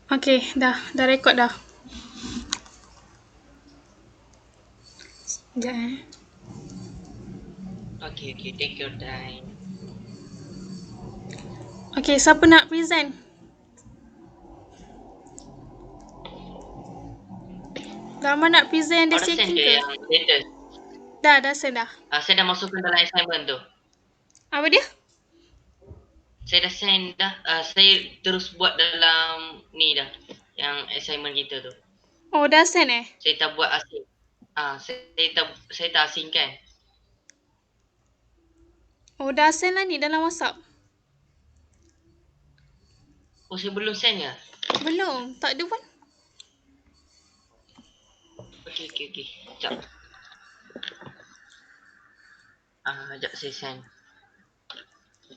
Okay, dah rekod dah. Sekejap Okay, take your time. Okay, siapa nak present? Lama nak present Kau dia dah send checking ke ke? yang latest? Dah send dah. Saya dah masukkan dalam assignment tu. Apa dia? Saya dah send dah. Saya terus buat dalam ni dah. Yang assignment kita tu. Oh, dah send Saya tak buat asing. Saya tak asingkan. Oh, dah send lah ni dalam WhatsApp. Oh, saya belum send ya? Belum, tak ada pun. Okay. Sekejap. Sekejap saya send.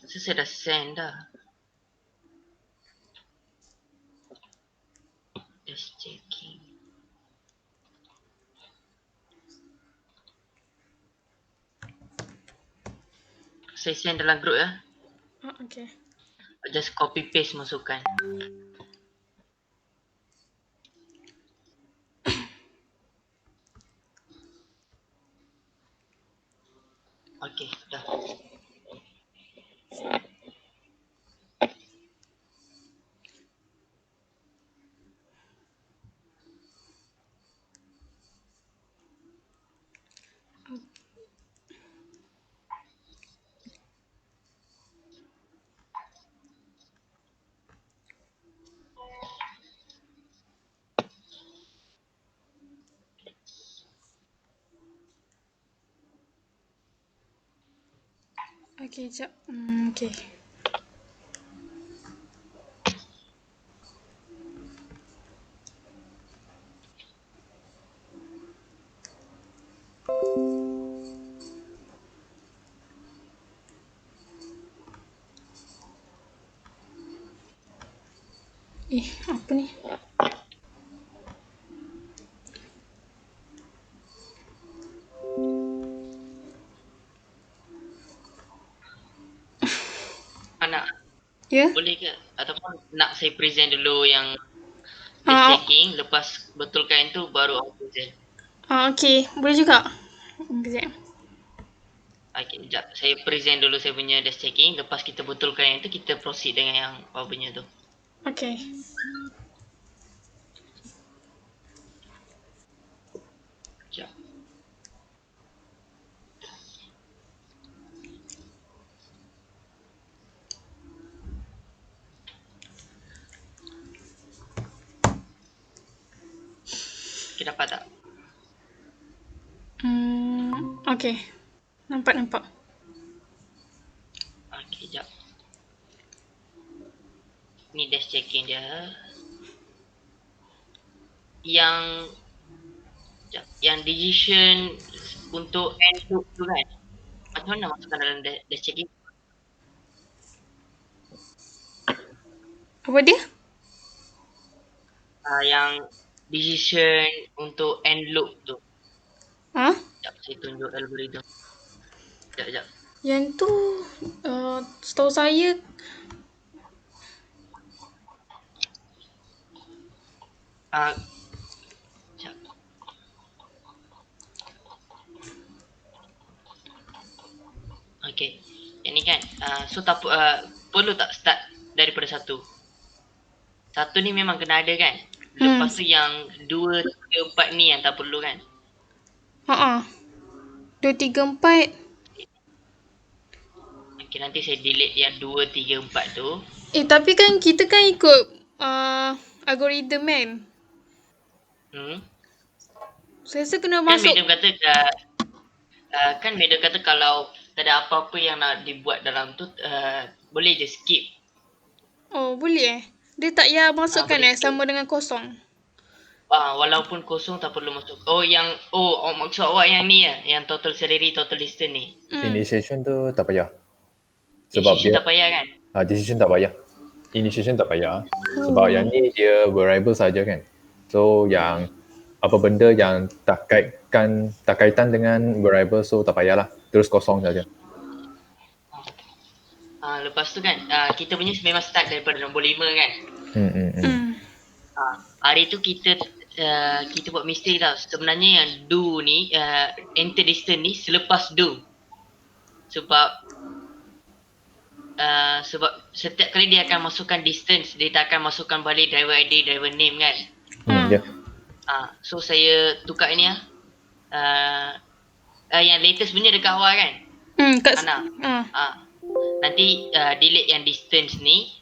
Saya dah send dah. Just checking. Saya send dalam group ya. Oh, okay. Just copy paste masukkan. Okay, dah. Okay, sekejap. Okay. Apa ni? Nak Ya? boleh ke? Ataupun nak saya present dulu yang Ah, desk checking, lepas betulkan tu baru aku present. Okay. Boleh juga. Sekejap. Okay, sekejap. Saya present dulu saya punya desk checking, lepas kita betulkan yang tu, kita proceed dengan yang apa punya tu. Okay. Sekejap. Okay, dapat tak? Okay. Nampak. Okay, sekejap. Ni desk checking dia. Yang decision untuk end loop tu kan, macam mana masukkan dalam desk checking? Apa dia? Yang decision untuk end loop tu. Ha? Sekejap, saya tunjuk algorithm. Sekejap. Yang tu, setahu saya, Sekejap. Okay. Yang ni kan, so tak perlu tak start daripada satu? Satu ni memang kena ada kan? Lepas tu yang 2, 3, 4 ni yang tak perlu kan? 2, 3, 4. Okay, nanti saya delete yang 2, 3, 4 tu. Tapi kan kita kan ikut algorithm kan? Saya rasa kena Kan masuk. madam kata kalau tak ada apa-apa yang nak dibuat dalam tu, boleh je skip. Oh, boleh Dia tak payah masukkan Boleh skip. sama dengan kosong. Walaupun kosong tak perlu masuk. Maksud awak yang ni ya, yang total salary, total distance ni. Initiation tu tak payah. Sebab dia tak payah kan? Decision tak payah. Initiation tak payah. Sebab yang ni dia variable saja kan. So yang apa benda yang tak kaitan dengan variable, so tak payahlah. Terus kosong saja. Lepas tu kan, kita punya memang start daripada nombor 5 kan? Hari tu kita buat mistake tau. Sebenarnya yang do ni, enter distance ni selepas do. Sebab setiap kali dia akan masukkan distance, dia tak akan masukkan balik driver ID, driver name kan. Ya. So saya tukar ini yang latest punya dekat awal kan. Ana. Nanti delete yang distance ni.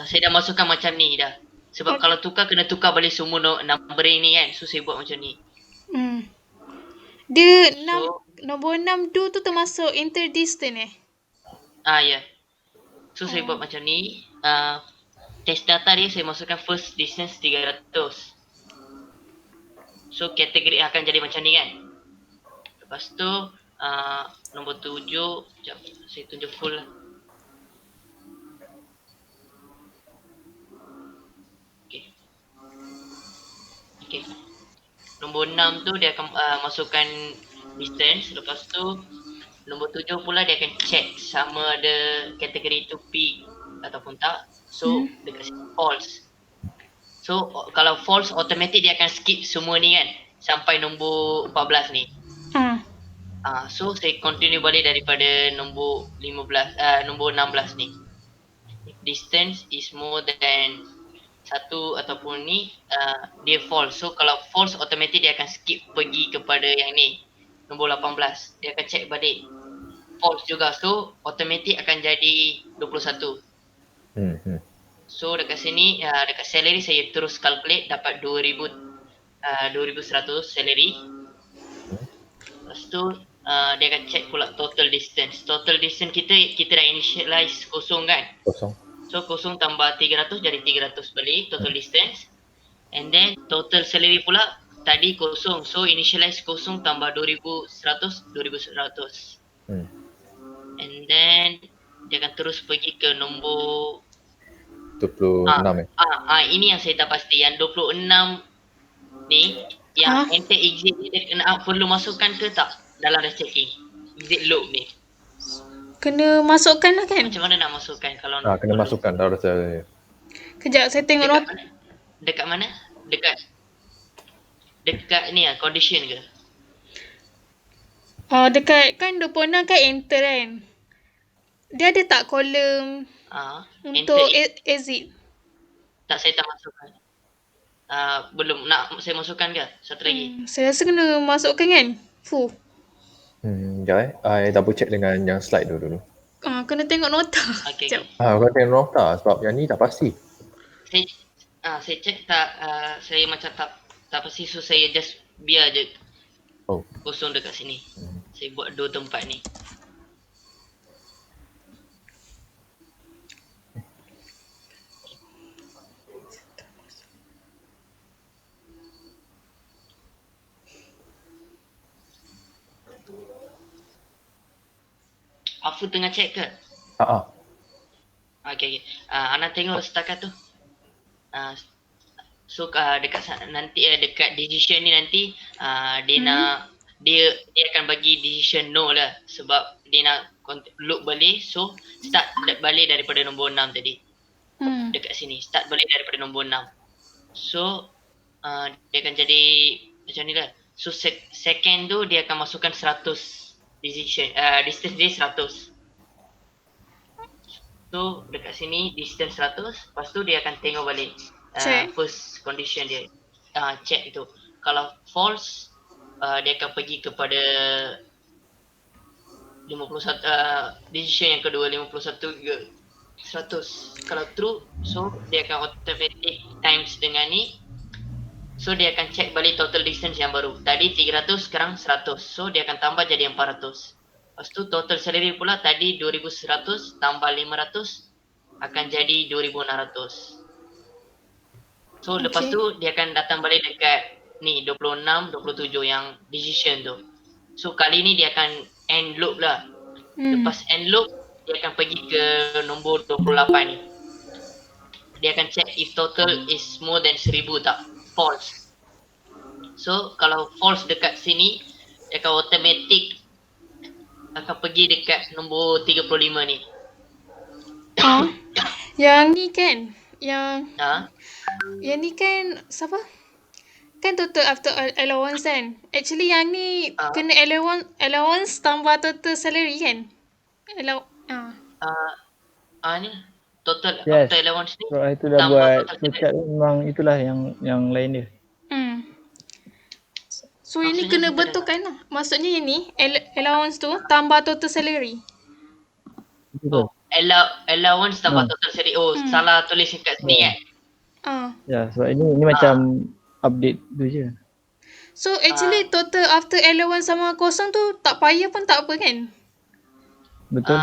Saya dah masukkan macam ni dah. Sebab kalau tukar kena tukar balik semua numbering ni kan. So saya buat macam ni. Dia nombor 6 do tu termasuk enter distance Ya. So saya buat macam ni. Test data dia saya masukkan first distance 300. So kategori akan jadi macam ni kan. Lepas tu nombor 7, sekejap saya tunjuk full lah. Okay. Nombor 6 tu dia akan masukkan distance. Lepas tu nombor 7 pula dia akan check sama ada kategori tu P ataupun tak. So dekat sini false. So kalau false, automatic dia akan skip semua ni kan sampai nombor 14 ni. So saya continue balik daripada nombor 15, nombor 16 ni. Distance is more than 1 ataupun ni, dia false. So kalau false, automatic dia akan skip pergi kepada yang ni, nombor 18. Dia akan check balik false juga. So automatic akan jadi 21. So dekat sini, dekat salary saya terus calculate dapat 2100 salary. Lepas tu dia akan check pula total distance. Total distance kita dah initialize kosong kan. So kosong tambah 300 jadi 300 balik total distance. And then total salary pula tadi kosong. So initialize kosong tambah 2100. And then dia akan terus pergi ke nombor 26 ini yang saya tak pasti. Yang 26 ni yang enter exit ni dia kena perlu masukkan ke tak dalam rest checking. Exit loop ni. Kena masukkan lah kan? Macam mana nak masukkan kalau kena masukkan dah rasa. Kejap saya tengok dekat mana? Dekat ni condition ke? Dekat kan 26 kan enter kan. Dia ada tak kolom untuk exit? Tak, saya tak masukkan. Belum nak saya masukkan ke? Satu lagi. Saya rasa kena masukkan kan? Full. Sekejap I double check dengan yang slide dulu. Kena tengok nota. Okay. Kena tengok nota sebab yang ni tak pasti. Saya check tak, saya macam tak pasti. So saya just biar je kosong dekat sini. Saya buat 2 tempat ni. Afu tengah check ke? Okay. Ana tengok setakat tu. So dekat nanti dekat decision ni nanti dia akan bagi decision no lah sebab dia nak loop balik. So start balik daripada nombor 6 tadi. Dekat sini start balik daripada nombor 6. So dia akan jadi macam ni lah. So second tu dia akan masukkan 100 decision, distance dia 100. So dekat sini distance 100. Lepas tu dia akan tengok balik first condition dia, check itu. Kalau false, dia akan pergi kepada 51, decision yang kedua 51 ke 100. Kalau true, so dia akan automatic times dengan ni. So dia akan check balik total distance yang baru. Tadi 300, sekarang 100. So dia akan tambah jadi 400. Lepas tu total salary pula tadi 2100 tambah 500 akan jadi 2600. So lepas tu dia akan datang balik dekat ni 26, 27 yang decision tu. So kali ni dia akan end loop lah. Lepas end loop dia akan pergi ke nombor 28 ni. Dia akan check if total is more than 1000 tak. False. So kalau false dekat sini dia akan automatic akan pergi dekat nombor 35 ni. Yang ni kan Yang Ha? yang ni kan siapa? Kan total after allowance kan. Actually yang ni Ah, kena allowance tambah total salary kan? Allow ah. ah, ni total Yes. after allowance ni Kalau itu dah tambah buat total flowchart memang itulah yang lain dia. Hmm. So ini maksudnya kena saya tak dengar. betulkan lah. Maksudnya ini allowance tu tambah total salary. Betul. Allowance tambah Ah. total salary. Oh, Hmm. salah tulis kat sini kan? Ah. Ya, sebab ini macam update tu je. So actually total after allowance sama kosong tu tak payah pun tak apa kan? Betul.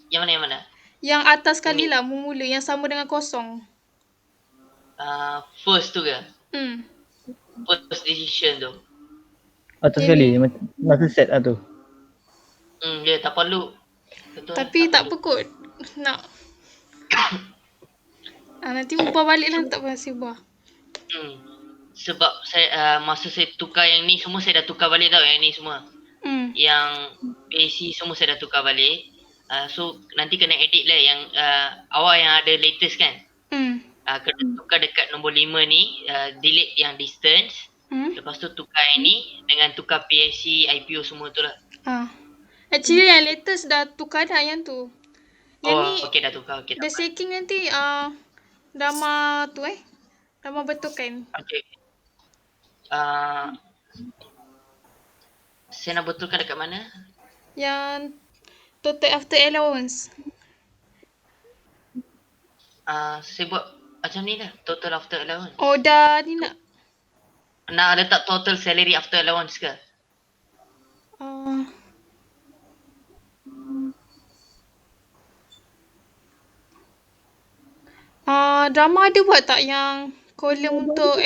Yang mana? Yang atas sekali lah mula yang sama dengan kosong. First tu ke? Hmm. First decision tu. Atas Ini. sekali masa set lah tu. Dia tak perlu. Betul. Tapi tak apa kot. Nak. Nanti ubah balik lah tak pasti ubah. Sebab saya masa saya tukar yang ni semua saya dah tukar balik tau yang ni semua. Hmm. Yang AC semua saya dah tukar balik. So nanti kena edit lah yang awak yang ada latest kan. Hmm. Kena tukar dekat nombor 5 ni, delete yang distance. Hmm. Lepas tu tukar yang ni dengan tukar PSC, IPO semua tu lah. Actually yang latest dah tukar dah yang tu. Yang ni Okay dah tukar. Okay, the checking nanti Dama tu Dama betulkan. Okay. Saya nak betulkan dekat mana? Yang total after allowance. Saya buat macam ni lah, total after allowance. Oh dah ni nak. Nak letak total salary after allowance ke? Drama ada buat tak yang kolom untuk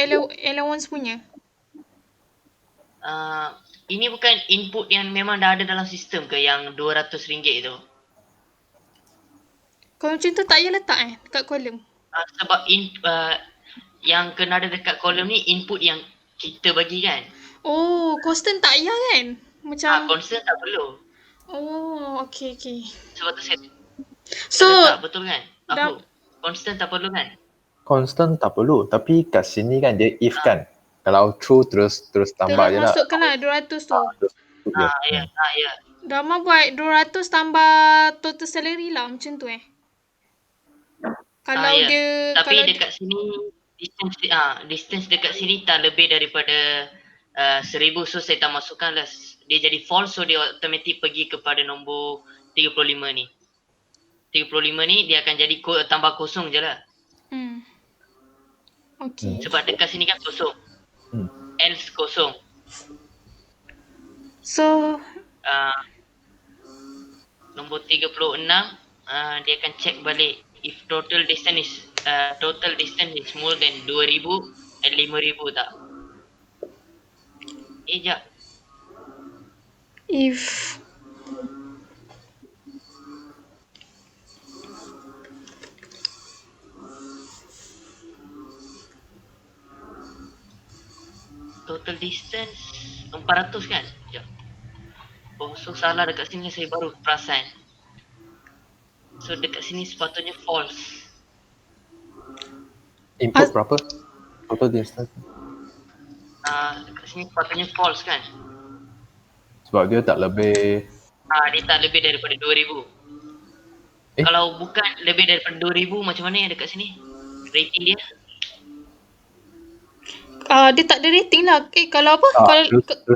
allowance punya? Ini bukan input yang memang dah ada dalam sistem ke yang RM200 tu? Kalau macam tu tak payah letak dekat kolom. Sebab yang kena ada dekat kolom ni input yang kita bagi kan? Oh, constant tak payah kan? Macam Constant tak perlu. Oh, okay. Sebab tu saya So, letak, betul kan? Apa? Constant tak perlu kan? Constant tak perlu. Tapi kat sini kan dia if kan. Kalau true terus tambah je lah. masukkanlah 200 tu. Ya. Drama buat 200 tambah total salary lah macam tu Kalau ya. dia Tapi kalau dekat sini distance dekat sini tak lebih daripada 1000, so saya tak masukkan lah. Dia jadi false, so dia automatic pergi kepada nombor 35 ni. 35 ni dia akan jadi tambah kosong je lah. Okay. Sebab dekat sini kan kosong. Else kosong. So nombor 36 dia akan check balik if total distance is more than 2000 and 5000 tak. Sekejap. if Total distance 400 kan? Sekejap. So salah dekat sini saya baru perasan. So dekat sini sepatutnya false. Input berapa? Total distance. Dekat sini sepatutnya false kan? Sebab dia tak lebih. Dia tak lebih daripada 2000. Kalau bukan lebih daripada 2000 macam mana yang dekat sini? Rating dia? dia tak ada rating lah. Kalau apa?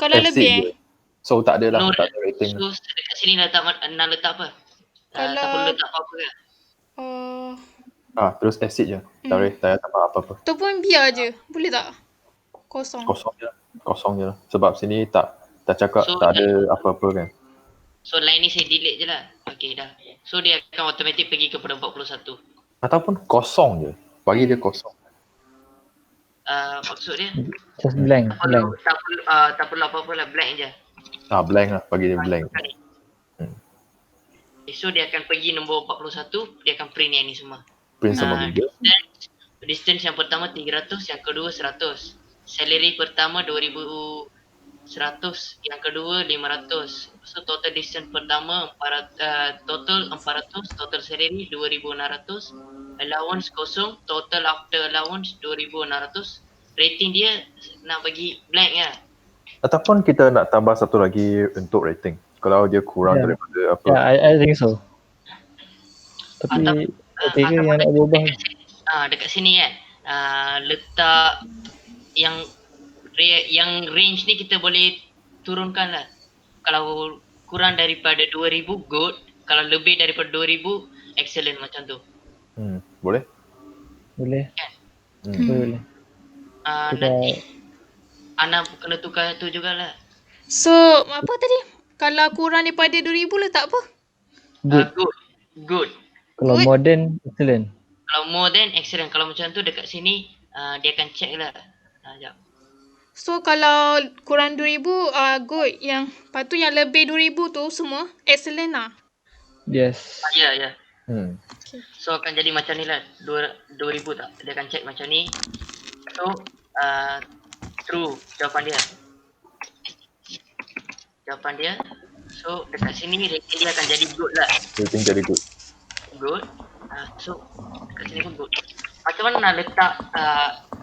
Kalau lebih So tak ada lah, tak ada rating. So dekat sini nak letak apa? Tak perlu letak apa-apa kan? Terus exit je. Tak boleh, tak payah tambah apa-apa. Tu pun biar je. Boleh tak? Kosong Kosong je lah. Sebab sini tak cakap, tak ada apa-apa kan. So line ni saya delete je lah. Okay dah. So dia akan automatic pergi kepada 41. Ataupun kosong je. Bagi dia kosong. Maksud dia? Just blank. Tak perlu apa-apa lah, blank je. Blank lah, bagi dia blank. So dia akan pergi nombor 41, dia akan print yang ni semua. Print sama juga. Distance yang pertama 300, yang kedua 100. Salary pertama 2000 100, yang kedua 500. So total distance pertama 400, total 400, total salary 2600, allowance kosong, total after allowance 2600. Rating dia nak bagi blank lah. Ataupun kita nak tambah satu lagi untuk rating. Kalau dia kurang daripada apa. Ya, I think so. Tapi okay ke yang nak berubah? Dekat sini kan letak yang range ni kita boleh turunkan lah. Kalau kurang daripada 2000 good, kalau lebih daripada 2000 excellent macam tu. Boleh? Boleh. Kan? Boleh. Nanti Ana kena tukar tu jugalah. So, apa tadi? Kalau kurang daripada 2000 letak apa? Good. Kalau Good. modern, excellent. Kalau more than excellent. Kalau macam tu dekat sini dia akan check lah. Sekejap. So, kalau kurang 2000, good. Yang, lepas tu yang lebih 2000 tu semua excellent lah. Yes. Ya. Okay. So akan jadi macam ni lah. 2000 tak? Dia akan check macam ni. So true jawapan dia. So dekat sini rating dia akan jadi good lah. Rating jadi good. Good. So dekat sini pun good. Macam mana nak letak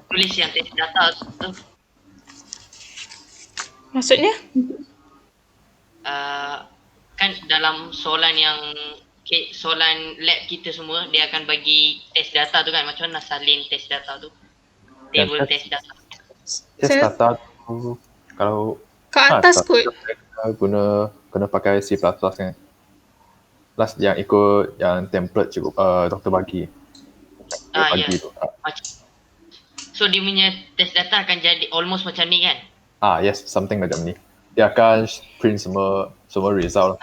tulis yang test data tu? Maksudnya? Kan dalam soalan soalan lab kita semua, dia akan bagi test data tu kan. Macam mana nak salin test data tu? Table test data. Test data tu kalau Kat atas kot. Kena pakai C++ kan. Last yang ikut yang template cukup doktor bagi. Ya. So dia punya test data akan jadi almost macam ni kan? Yes, something macam ni. Dia akan print semua result.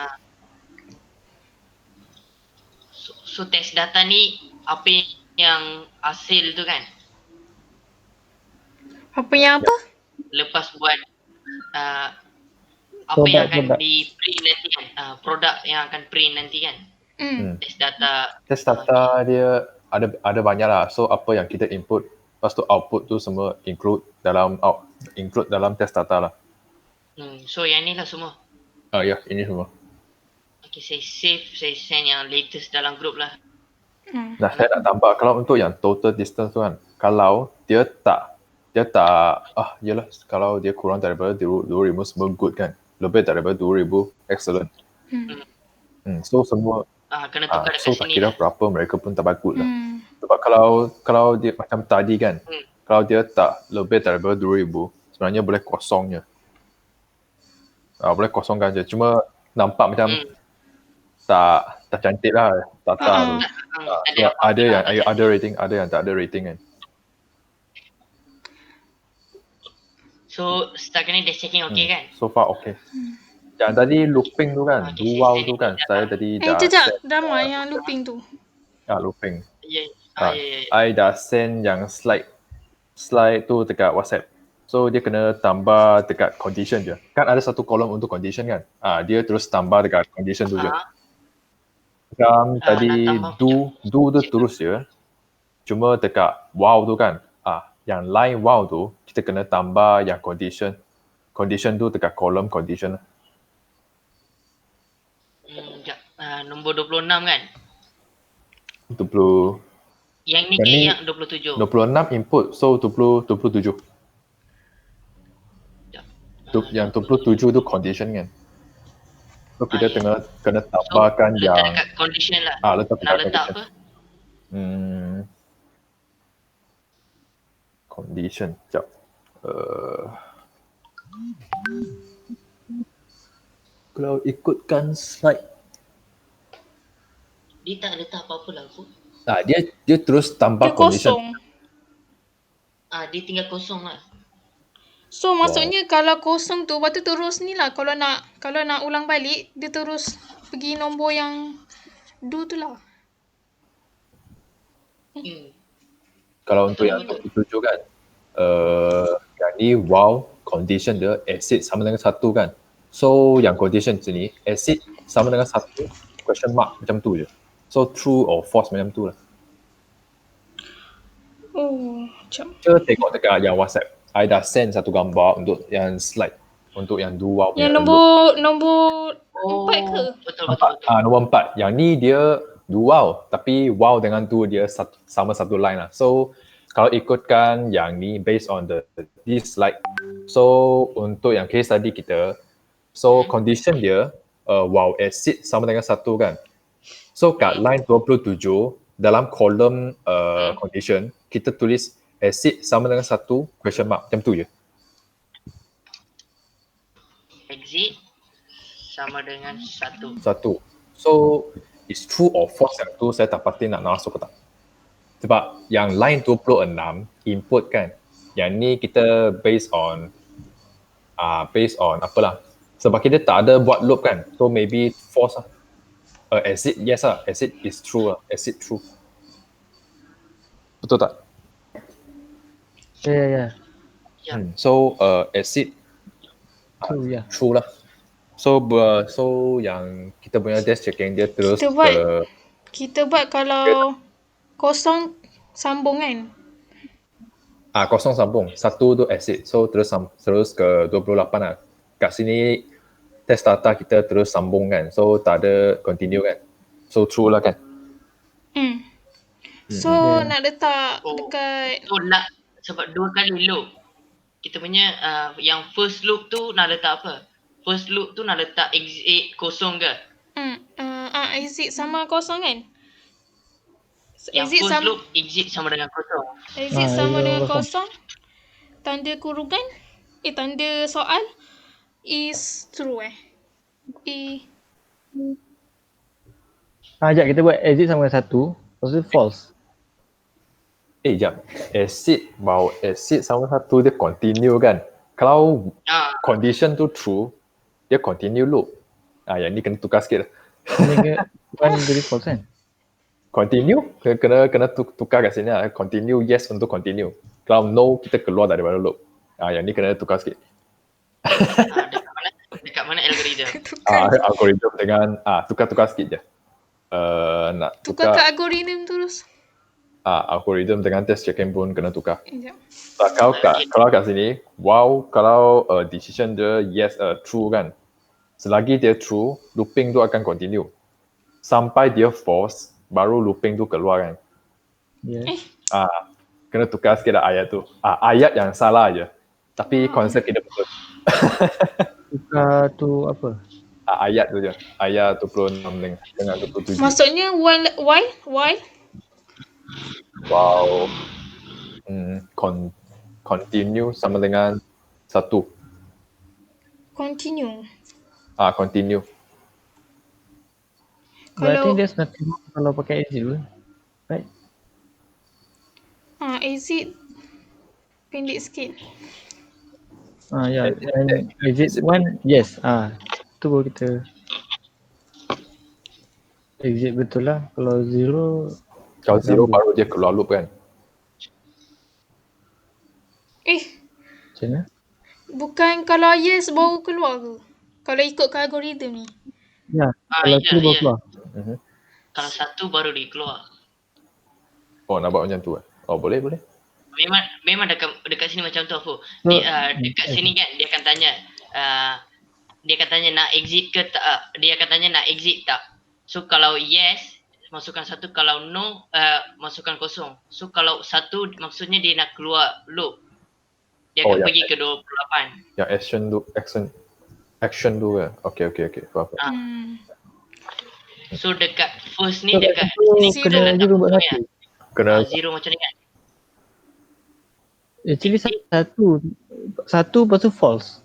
So test data ni apa yang hasil tu kan? Apa yang apa? Lepas buat apa yang akan Produk. di print nanti kan? Produk yang akan print nanti kan? Test data Dia ada banyak lah. So apa yang kita input, lepas tu output tu semua include dalam test data lah. So yang ni lah semua. Ya, ini semua. Okay, saya send yang latest dalam group lah. Nah, saya nak tambah kalau untuk yang total distance tu kan. Kalau dia tak yelah, kalau dia kurang daripada 2000 semua good kan. Lebih daripada 2000 excellent. So semua Kena tukar dekat so tak sini kira lah. berapa mereka pun tak bagus lah. Sebab kalau dia macam tadi kan, kalau dia tak lebih daripada 2000, sebenarnya boleh kosongnya. Boleh kosongkan je. Cuma nampak macam tak cantik lah data tu. Ada yang ada rating, ada yang tak ada rating kan. So setakat ni dia checking okay kan? So far okay. Yang tadi looping tu kan, dual tu kan, saya tadi dah Sekejap. Drama yang looping tu. looping. Ya. I dah send yang slide tu dekat WhatsApp. So dia kena tambah dekat condition je. Kan ada satu kolom untuk condition kan. Dia terus tambah dekat condition tu je. Macam tadi do tu terus je. Cuma dekat wow tu kan. Yang line wow tu kita kena tambah yang condition. Condition tu dekat kolom condition lah. Nombor 26 kan? 20. Yang ni yang 27. 26 input, so 27. Yang 27 tu condition kan. So kita kena tambahkan letak yang dekat condition lah. letak Nak letak condition. apa? Condition. Sekejap. Kalau ikutkan slide, Dia tak letak apa-apa lah aku. dia terus tambah Dia condition. kosong. Dia tinggal kosong lah. So maksudnya kalau kosong tu, lepas tu terus ni lah. Kalau nak ulang balik, dia terus pergi nombor yang do tu lah. Kalau untuk yang 27 kan, yang ni wow, condition dia exit sama dengan 1 kan. So yang condition sini, exit sama dengan 1, question mark macam tu je. So true or false macam tu lah. Oh, macam. Kita tengok dekat yang WhatsApp. I dah send satu gambar untuk yang slide. Untuk yang do wow punya Yang loop. nombor 4 ke? Betul. Nombor 4. Yang ni dia do wow, tapi wow dengan do dia sama satu line lah. So kalau ikutkan yang ni based on this slide. So untuk yang case tadi kita, so condition dia wow exceed sama dengan 1 kan. So kat line 27 dalam kolom condition kita tulis exceed sama dengan 1 question mark, macam tu je. Exit sama dengan 1. 1. So it's true or false yang tu saya tak pasti nak masuk ke tak. Sebab yang line 26 input kan, yang ni kita based on apalah. Sebab kita tak ada buat loop kan, so maybe false lah. Exit yes lah, exit is true lah, exit true. Betul tak? Ya. So exit True, ya. true lah. So yang kita punya test checking dia terus Kita buat kalau kosong sambung kan? kosong sambung, 1 tu exit. So terus ke 28 lah. Kat sini test data kita terus sambung kan. So tak ada continue kan. So true lah kan. So nak letak dekat So nak sebab 2 kali loop. Kita punya yang first loop tu nak letak apa? First loop tu nak letak exit kosong ke? exit sama kosong kan? Yang first loop exit sama dengan kosong. Exit sama dengan kosong. Tanda kurungan tanda soal is true Sekejap, kita buat exit sama dengan 1. Lepas tu false. Jap. Exit sama 1 dia continue kan. Kalau condition tu true, dia continue loop. Yang ni kena tukar sikit lah. Bukan jadi false kan? Continue, kena tukar kat sini lah. Continue, yes untuk continue. Kalau no, kita keluar daripada loop. Yang ni kena tukar sikit. Dekat mana algoritma? Algoritma dengan tukar sikit je. Nak tukar ke algoritma terus. Algoritma dengan test checking pun kena tukar. Sekejap. Kalau kat sini, wow, kalau decision dia yes, true kan. Selagi dia true, looping tu akan continue. Sampai dia false, baru looping tu keluar kan. Yes. Kena tukar sikit lah ayat tu. Ayat yang salah je. Tapi konsep kita betul. Tukar tu apa? Ayat tu je. Ayat 26 dengan 27. Maksudnya why? Wow. Continue sama dengan 1. Continue. Continue. But I think there's nothing wrong kalau pakai exit pun. Right? Exit pendek sikit. Ya. And exit 1, yes. Tu baru kita exit betul lah. Kalau 0, Kalau 0 baru dia keluar loop kan. macam mana? Bukan kalau yes baru keluar ke? Kalau ikut ke algoritma ni. Ya, kalau tu baru keluar. Kalau 1 baru dia keluar. Nak buat macam tu. Boleh. Memang dekat sini macam tu aku. Dekat sini kan dia akan tanya nak exit ke tak. Dia akan tanya nak exit tak. So kalau yes masukkan 1, kalau no masukkan kosong. So kalau 1 maksudnya dia nak keluar loop. Dia akan pergi ke 28. Yang action tu ke? Okay. Faham. So dekat first ni dekat So, sini kena juga buat 1. Kena 0 macam ni kan. Actually 1 lepas tu false.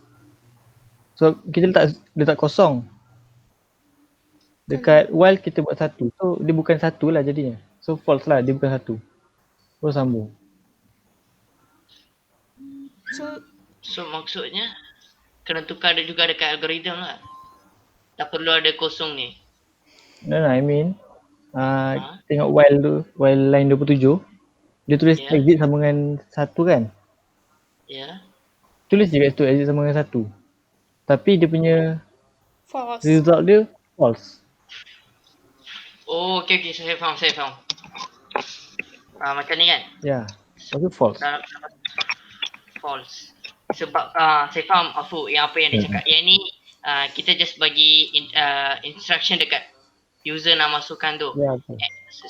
So kita letak kosong. Dekat while kita buat 1. So dia bukan 1 lah jadinya. So false lah, dia bukan 1. Terus sambung. So maksudnya kena tukar dia juga dekat algoritma lah. Tak perlu ada kosong ni. No, I mean tengok while tu, while line 27 dia tulis exit sama dengan 1 kan? Ya. Tulis je kat situ exit sama dengan 1. Tapi dia punya False. result dia false. Oh, okay, saya faham. Macam ni kan? Ya, lepas tu false. False. sebab saya faham Afu yang apa yang dia cakap. Yang ni kita just bagi instruction dekat user nak masukkan tu. Ya, betul.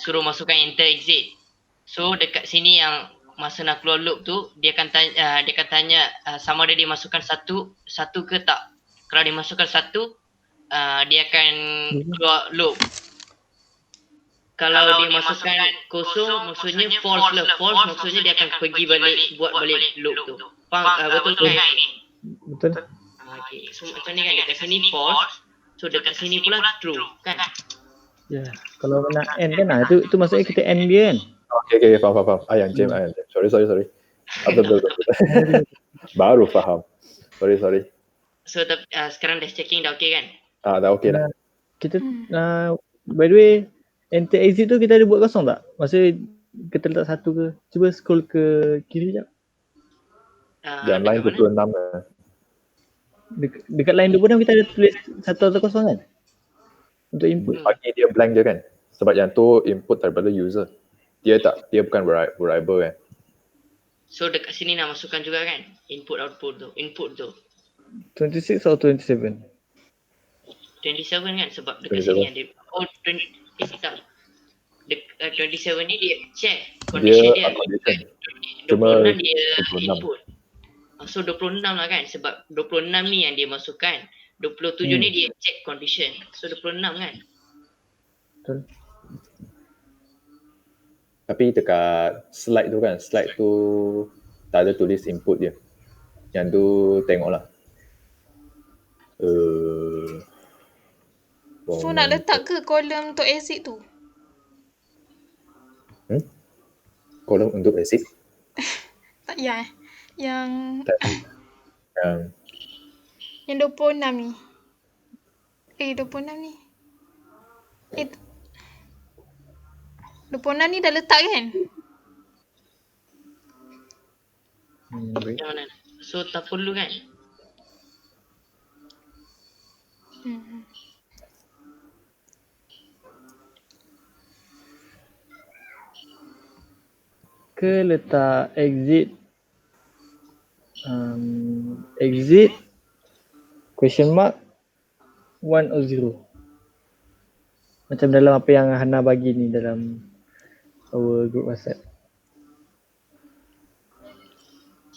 Suruh masukkan enter exit. So dekat sini yang masa nak keluar loop tu dia akan tanya sama ada dia masukkan satu ke tak. Kalau dia masukkan satu dia akan keluar loop. Kalau dia masukkan kosong maksudnya false lah. False maksudnya dia akan pergi balik buat balik loop tu. Faham betul kan? Betul. Okay. So macam ni kan dekat sini false. So dekat sini pula true kan? Ya. Kalau nak end kan itu maksudnya kita end dia kan. Okay, faham. Ayang James. Sorry. Betul. Baru faham. Sorry. So sekarang dah checking dah okay kan? Dah okay dah. Kita by the way enter exit tu kita ada buat kosong tak? Maksudnya kita letak satu ke? Cuba scroll ke kiri sekejap. Yang line 26 lah. Dekat line 26 kita ada tulis satu atau kosong kan? Untuk input. Bagi dia blank je kan? Sebab yang tu input daripada user. Dia bukan variable kan? So dekat sini nak masukkan juga kan? Input tu. 26 atau 27? 27 kan sebab dekat 27. sini yang dia 27 ni dia check condition dia. Condition. 26 Cuma dia 26. input. So 26 lah kan sebab 26 ni yang dia masukkan. 27 ni dia check condition. So 26 kan? Betul. Tapi dekat slide tu tak ada tulis input dia. Yang tu tengoklah. So nak letak ke kolom untuk exit tu? Kolom untuk exit. Tak ya. Yang Yang 26 ni. 26 ni. 26 ni dah letak kan? Yang mana? So tak perlu kan? Ke letak exit exit question mark 1 or 0 macam dalam apa yang Hana bagi ni dalam our group WhatsApp.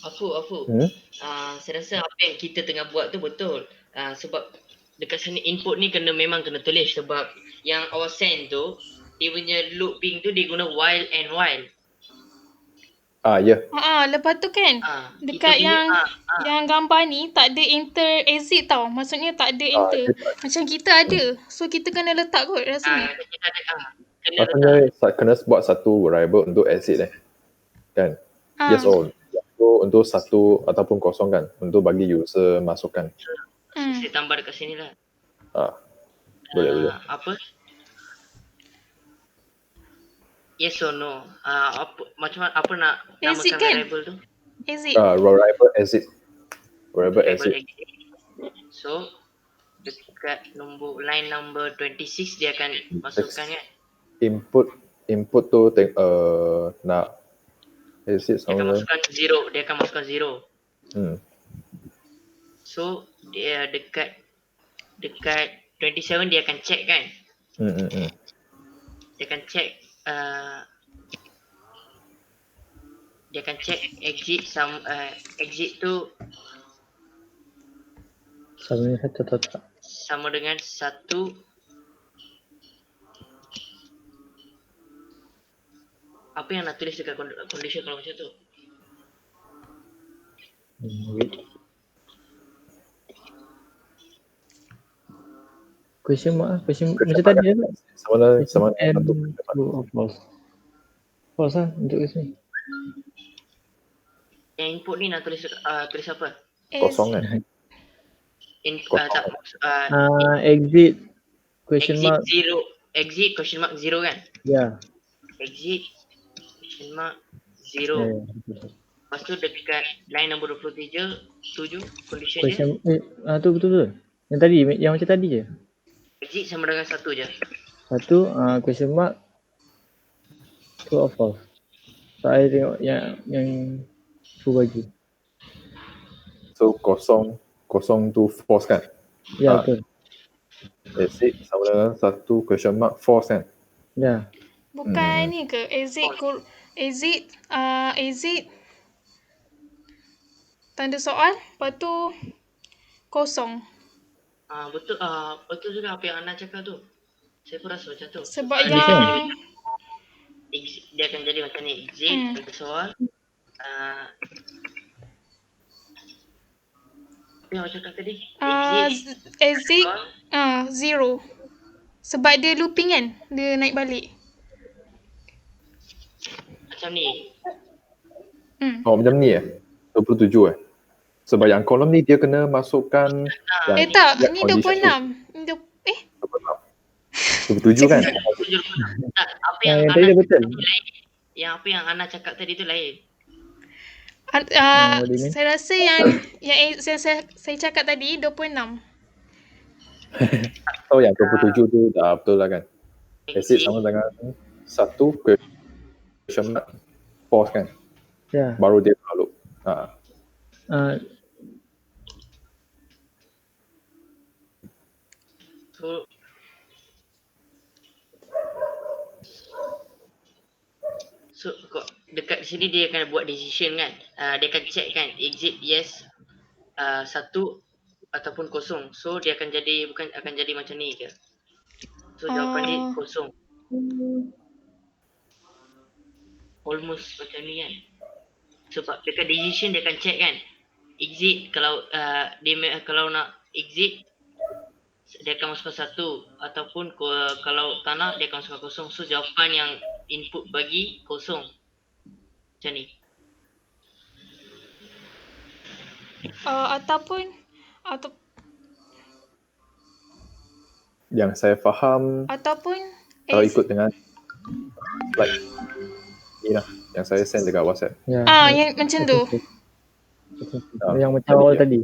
Afu. Saya rasa apa yang kita tengah buat tu betul. Sebab dekat sini input ni memang kena tulis sebab yang awak send tu dia punya looping tu dia guna while and while. Ya. Lepas tu kan dekat yang gambar ni tak ada enter exit tau. Maksudnya tak ada enter. Macam kita ada. So kita kena letak kot kat sini. Maksudnya kena buat satu variable untuk exit kan? Yes or untuk satu ataupun kosong kan? Untuk bagi user masukkan. Saya tambah dekat sini lah. Boleh. Apa? Yes or no? Apa nak exit namakan kan? variable tu? Exit. Variable exit. Variable exit. So dekat line number 26 dia akan masukkan kan? Input tu nak exit dia akan sama. masukkan 0. So dia dekat 27 dia akan check kan? Dia akan check exit tu Sama dengan satu atau tak? sama dengan 1. Apa yang nak tulis dekat condition kalau macam tu? Wait. Question mark macam tadi je tak? Sama And satu. true or false. False lah untuk kes ni. Yang input ni nak tulis apa? Kosong kan? Exit question exit mark 0. Exit question mark 0 kan? ya. Exit question mark 0. Yeah. Lepas tu dekat line nombor 27 condition dia Question tu betul. Yang tadi yang macam tadi je. exit sama dengan 1 je. Satu question mark true or false. So I tengok yang true bagi. So kosong tu false kan? Ya, betul. Exit sama dengan satu question mark false kan? Ya. Bukan ni ke? Exit tanda soal, lepas tu kosong. Betul betul juga apa yang Ana cakap tu. Saya pun rasa macam tu. Sebab Dia yang akan jadi dia akan jadi macam ni. Exit tanda soal. Apa yang awak cakap tadi? exit zero. Sebab dia looping kan? Dia naik balik. Macam ni. Oh macam ni 27 Sebab yang kolom ni dia kena masukkan yang Tak, exact ni condition 26. tu. 27 kan? Apa yang Yang Ana tadi dah betul. cakap tu lain. Yang apa yang Ana cakap tadi tu lain. What do you mean? Saya rasa yang saya cakap tadi 26. So yang 27 tu dah betul lah kan? Exit sama dengan satu question mark false kan? Ya. Baru dia lalu. So dekat sini dia akan buat decision kan. Dia akan check kan exit yes satu ataupun kosong. So dia akan jadi akan jadi macam ni ke. So jawapan dia kosong. Almost macam ni kan. Sebab dekat decision dia akan check kan. Exit kalau kalau nak exit dia akan masukkan satu ataupun kalau tak nak dia akan masukkan kosong. So jawapan yang input bagi kosong. Macam ni. Ataupun Yang saya faham kalau ikut dengan slide ni lah yang saya send dekat WhatsApp. Ya. yang macam tu. Yang macam awal tadi.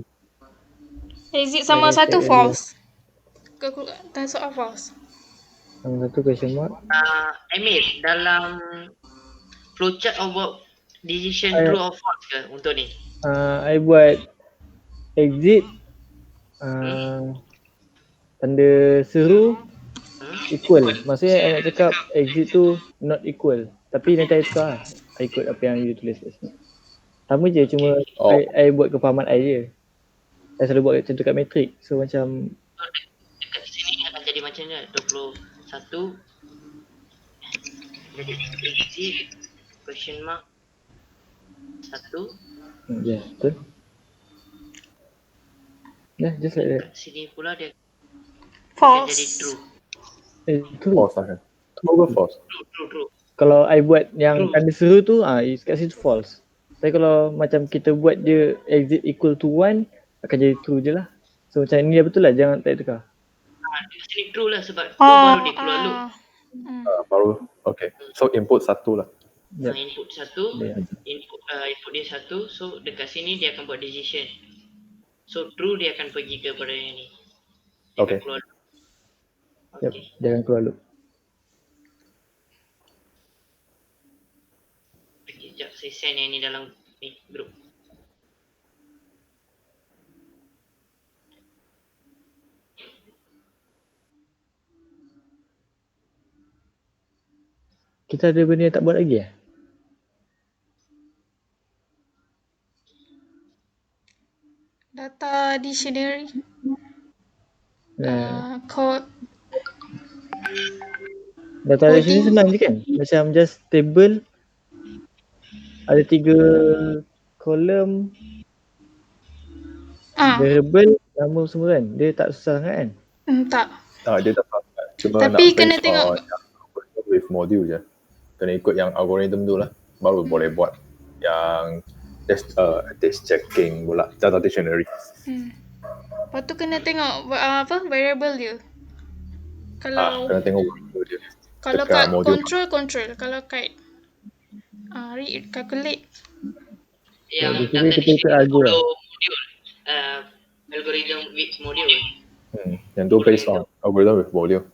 Exit sama satu false. Tanda soal false. Sama satu question mark. Emil, dalam flowchart awak decision true or false ke untuk ni? I buat exit tanda seru equal. Maksudnya I nak cakap exit tu not equal. Tapi nanti I tukar lah. I ikut apa yang you tulis kat sini. Sama je, cuma I buat kefahaman I je. I selalu buat macam tu kat matrik. So macam dekat sini akan jadi macam ni 21 jadi exit question mark 1. yes, betul. Yeah, just like that. Dekat sini pula dia False. akan jadi true. True. False lah kan? True ke false? True. Kalau I buat yang tanda seru tu, kat situ false. Tapi kalau macam kita buat dia exit equal to 1, akan jadi true je lah. So macam ni dah betul lah, jangan tak tukar. Dekat sini true lah sebab tu baru dia keluar loop. Baru, okay. So input satu lah. Input satu, input dia satu, so dekat sini dia akan buat decision. So true dia akan pergi kepada yang ni. Dia akan keluar loop. Yep, dia akan keluar loop. Sekejap saya send yang ni dalam ni group. Kita ada benda yang tak buat lagi Data dictionary. Code. Data dictionary senang je kan? Macam just table, ada 3 kolom, variable, nama semua kan? Dia tak susah sangat kan? Tak. Dia tak faham. Cuma Tapi nak kena base tengok with module je. Kena ikut yang algorithm tu lah. Baru boleh buat yang text checking pula, data dictionary. Lepas tu kena tengok variable dia. Kalau kena tengok variable dia. Kalau kat control. Kalau kat read, calculate. Yang data dictionary follow module. Algorithm with module. Yang tu based on algorithm with module.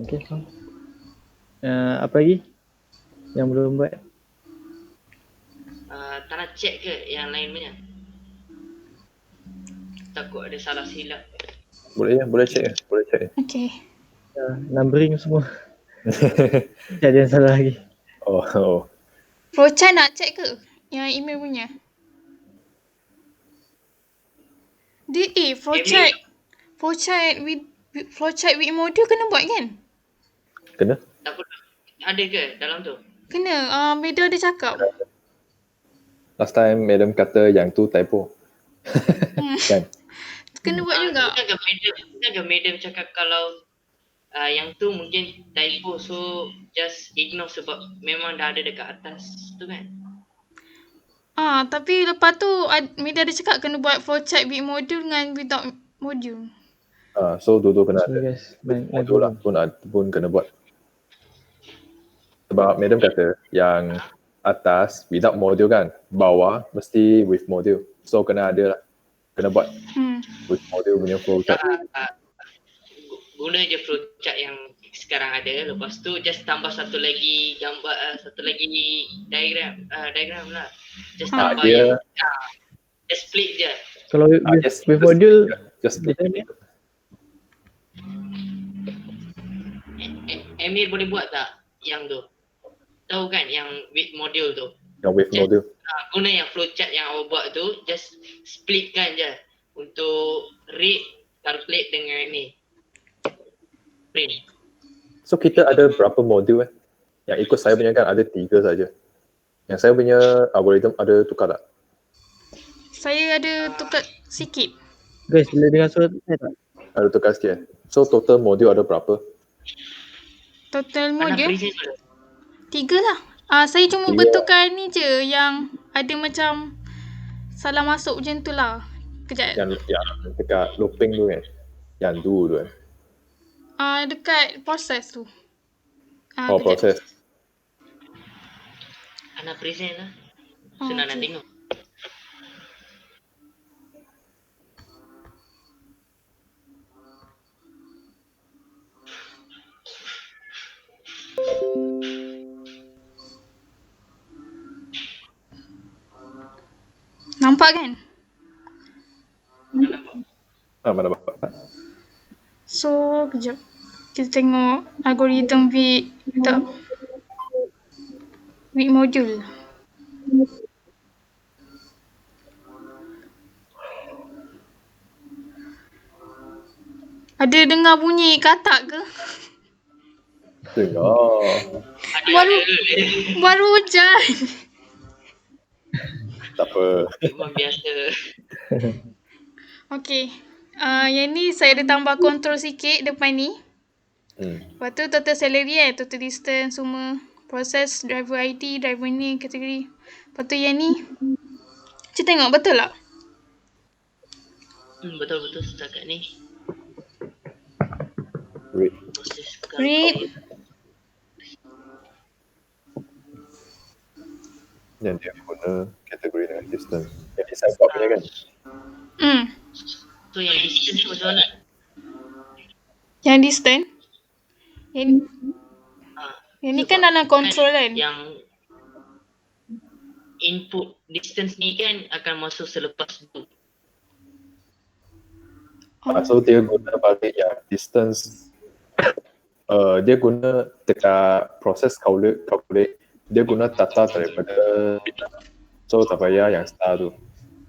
Okay, so. Apa lagi yang belum buat? Tak nak check ke yang lain punya? takut ada salah silap. Boleh check. Okay. Numbering semua. Tak ada yang salah lagi. Oh. Flowchart nak check ke? Yang email punya. Dia flowchart with module kena buat kan? Kena? Takut ada ke dalam tu? Kena. Medal dia cakap. Last time madam kata yang tu typo. Kan? Kena buat juga. Bukankah madam cakap kalau yang tu mungkin typo, so just ignore sebab memang dah ada dekat atas tu kan? Tapi lepas tu Medal dia cakap kena buat flowchart with module dengan without module. So dua-dua kena So ada. guys, main Modul lah pun kena buat. Sebab madam kata yang atas without module kan, bawah mesti with module. So kena ada lah. Kena buat with module punya flowchart. Guna je flowchart yang sekarang ada, lepas tu just tambah satu lagi gambar, satu lagi diagram lah. Just tambah dia just split je. Kalau with module, just macam mana? Emir boleh buat tak yang tu? Tahu kan yang with module tu? Yang with module. Guna yang flowchart yang awak buat tu, just splitkan je untuk rate, calculate dengan ni print. So kita ada berapa modul Yang ikut saya punya kan ada 3 saja. Yang saya punya algoritma ada tukar tak? Saya ada tukar sikit. Guys, boleh dengar suara saya tak? Ada tukar sikit So total modul ada berapa? Total Mana module present tu? 3 lah. Saya cuma 3. betulkan ni je yang ada macam salah masuk macam tu lah. Kejap. Yang dekat looping tu kan? Yang dua tu kan? Dekat proses tu. Oh, Kejap. proses. Ana present lah. Senang nak tengok. Nampak kan? Mana bapak? So, kejap. Kita tengok algoritma with module. Ada dengar bunyi katak ke? Dengar. Baru hujan. Tak apa. Memang biasa. Okay. Yang ni saya ada tambah control sikit depan ni. Lepas tu total salary total distance semua. Proses, driver ID, driver name, kategori. Lepas tu yang ni. Cik tengok betul tak? Betul-betul setakat ni. Read. Yang dia guna kategori dengan distance. Yang design buat punya kan? So yang distance tu macam mana? Yang distance? Yang ni kan dalam control kan? Yang input distance ni kan akan masuk selepas tu. So dia guna balik yang distance. Dia guna dekat proses calculate. Dia guna data daripada so tak payah yang star tu.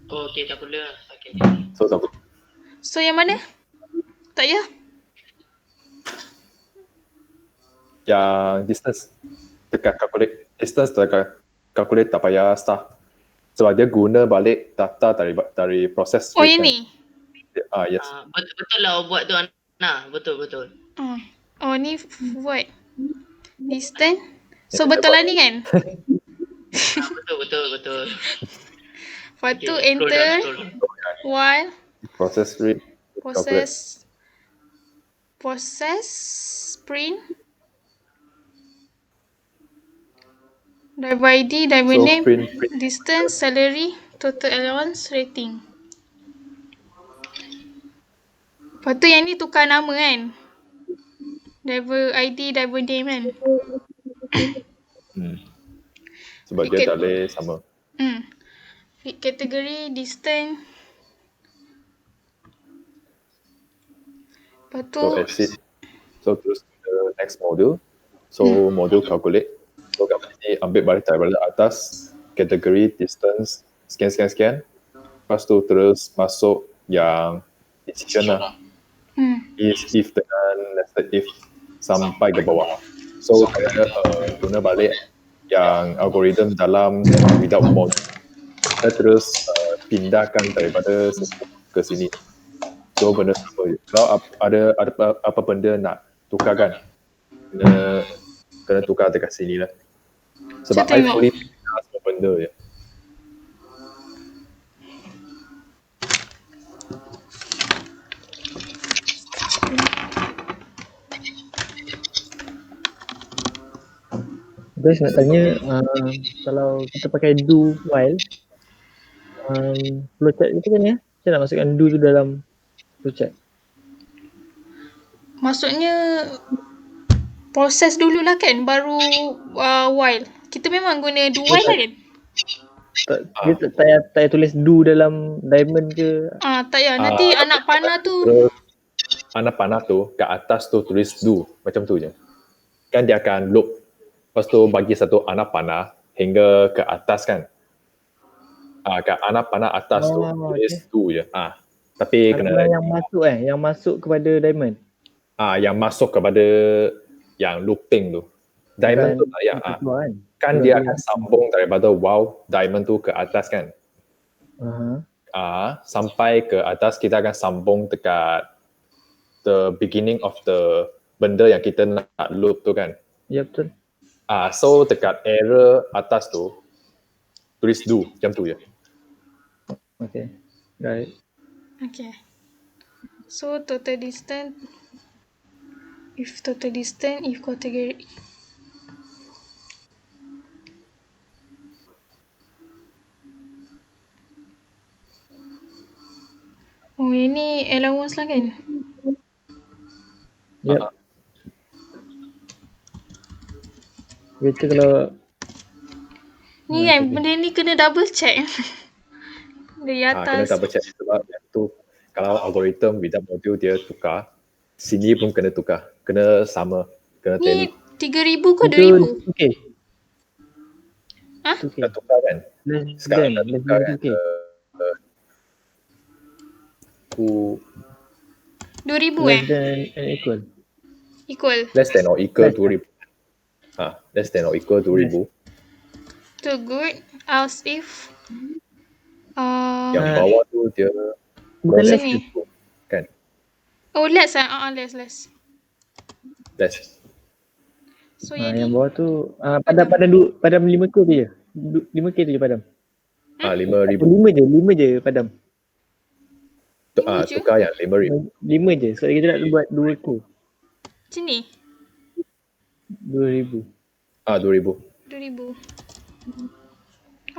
Oh, okay, tak perlu lah. Okay. So tak perlu. So yang mana? Tak payah? Yang distance dekat calculate. Distance dekat calculate tak payah star. Sebab dia guna balik data dari proses. Oh yang ni? Yes. Betul lah awak buat tu Ana. Betul. Oh ni buat distance. So betul lah ni kan? Betul. Lepas tu enter while Process read. Process print driver ID, driver So, name, print. distance, salary, total allowance, rating. Lepas tu yang ni tukar nama kan? Driver ID, driver name kan? Sebab dia tak boleh sama. Fit kategori, distance. Lepas tu, So exit. So terus ke next module. So module calculate. So kat sini ambil balik daripada atas, kategori, distance, sekian. Lepas tu terus masuk yang decision lah. If dengan nested if sampai ke bawah. So saya guna balik yang algoritma dalam without module. Saya terus pindahkan daripada ke sini. So benda sama je. Kalau ada apa benda nak tukarkan, kena tukar dekat sini lah. Sebab Saya I tengok. fully pindah semua benda je. Guys nak tanya, kalau kita pakai do while, flowchart kita kan ya? Macam nak masukkan do tu dalam flowchart? maksudnya proses dululah kan, baru while. Kita memang guna do while lah kan? Dia tak payah tulis do dalam diamond ke? Tak payah. Nanti anak panah tu, Terus anak panah tu kat atas tu tulis do macam tu je. Kan dia akan loop. Lepas tu bagi satu anak panah hingga ke atas kan. Kat anak panah atas tu tulis do je. Tapi kena yang masuk yang masuk kepada diamond. yang masuk kepada yang looping tu. Diamond tu tak payah. Kan dia akan sambung daripada wow diamond tu ke atas kan. Sampai ke atas kita akan sambung dekat the beginning of the benda yang kita nak loop tu kan. Ya betul. So dekat error atas tu tulis do macam tu je. Okay. Right. okay. So total distance, if category. Oh, ini allowance lah kan? Yep. Kita kalau Ni kan, benda ni kena double check. Dari Kena atas. double check sebab yang tu kalau algoritma without module dia tukar, sini pun kena tukar. Kena sama. Kena tally. Ni 3,000 ke itu 2,000? okay. Nak tukar kan? Sekarang nak tukar kan? Okay. 2,000 Less than and equal. Equal. Less than or equal 2,000. Less than or equal 2,000. Too good. Else if Yang bawah tu dia Bukan less sini. kan? Oh, less less. Less. So yang bawah tu padam 5K tu je. 5K tu je padam. 5,000. 5 je padam. Tukar yang 5,000. 5 je. So kita nak buat 2K. Macam ni? 2,000. 2,000. 2,000.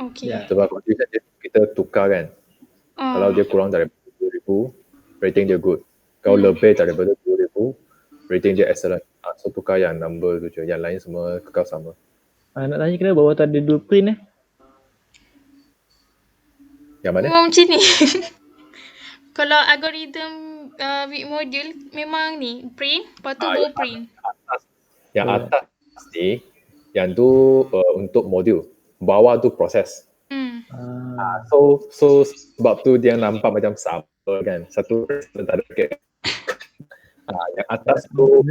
Okay. Ya. Sebab kalau kita tukar kan. Kalau dia kurang daripada 2,000, rating dia good. Kalau lebih daripada 2,000, rating dia excellent. So tukar yang number tu je. Yang lain semua kekal sama. Nak tanya kenapa bawah tu ada 2 print Yang mana? Memang macam ni. Kalau algoritma with module memang ni print, lepas tu baru print. Yang atas ni, yang tu untuk modul. Bawah tu proses. So sebab tu dia nampak macam sama kan. Satu tak ada ke. Yang atas tu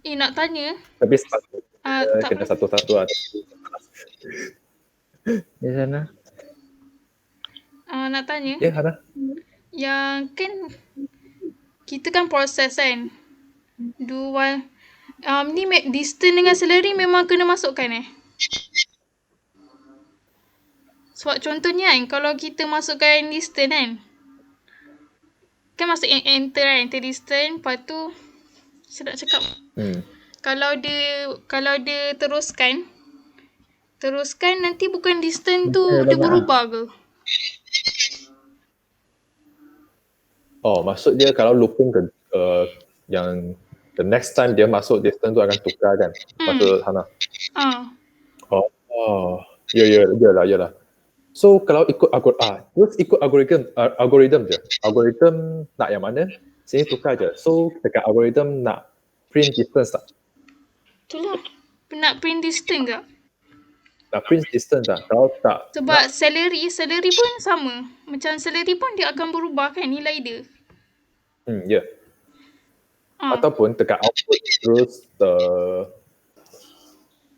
Nak tanya. tapi sepatutnya tak kena satu-satu di sana. Nak tanya. Ya, Hana. Yang kan kita kan proses kan. Do while ni distance dengan salary memang kena masukkan Sebab contohnya kan, kalau kita masukkan distance kan masuk enter kan, enter distance, lepas tu saya nak cakap kalau dia teruskan nanti bukan distance tu dia berubah ke? Maksud dia kalau looping ke yang the next time dia masuk distance tu akan tukar kan? Maksud Hana. Yalah. So kalau terus ikut algoritma je. Algoritma nak yang mana, sini tukar je. So dekat algoritma nak print distance tak? Itulah. Nak print distance tak? Nak print distance tak? Kalau tak Sebab salary pun sama. Macam salary pun dia akan berubah kan nilai dia. ya. Ataupun dekat output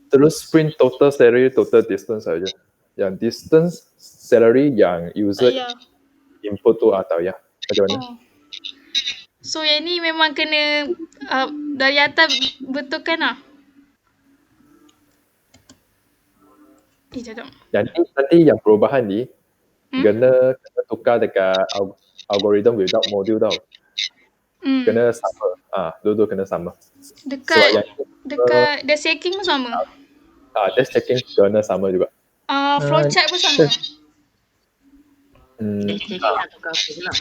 terus print total salary, total distance saja. Yang distance salary yang user input tu atau ya. Macam mana? So yang ni memang kena dari atas betulkan lah. Jom. Nanti yang perubahan ni kena tukar dekat algoritma without module tau. Kena sama. Dua-dua kena sama. Dekat desk checking pun sama. Desk checking kena sama juga. Flowchart pun sama. Desk checking nak tukar apa je lah.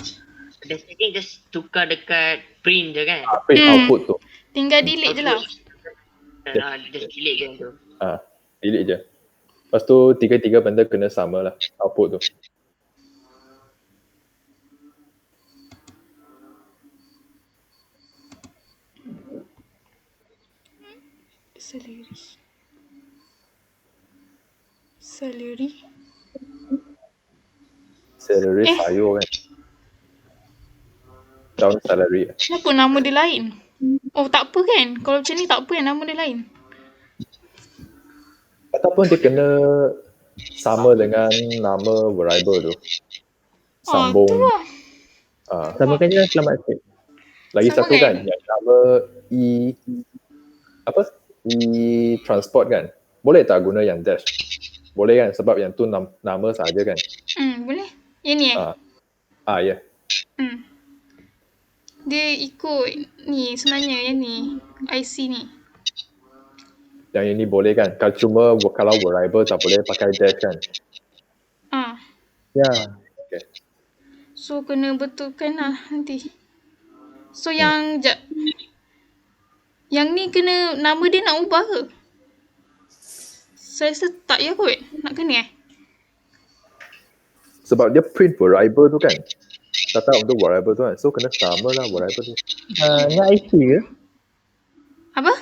Desk checking just tukar dekat print je kan. Print output tu. Tinggal delete je lah. Just delete je tu. Delete je. Lepas tu tiga-tiga benda kena sama lah output tu. Salary sayur kan. Down salary. Kenapa nama dia lain? Oh tak apa kan? Kalau macam ni tak apa kan nama dia lain? Ataupun dia kena sama dengan nama variable tu. Sambung. Tu lah. Samakan je selamat sikit. Lagi satu kan yang nama transport kan. Boleh tak guna yang dash? Boleh kan sebab yang tu nama saja kan. Boleh. Yang ni ya. Dia ikut ni sebenarnya yang ni IC ni. Yang ini boleh kan. Kalau variable tak boleh pakai dash kan. Ya. Okay. So kena betulkan lah nanti. So yang ni kena nama dia nak ubah ke? Saya rasa tak ya kot. Nak kena Sebab dia print variable tu kan. Data untuk variable tu kan. So kena sama lah variable tu. Ni IC ke? Apa?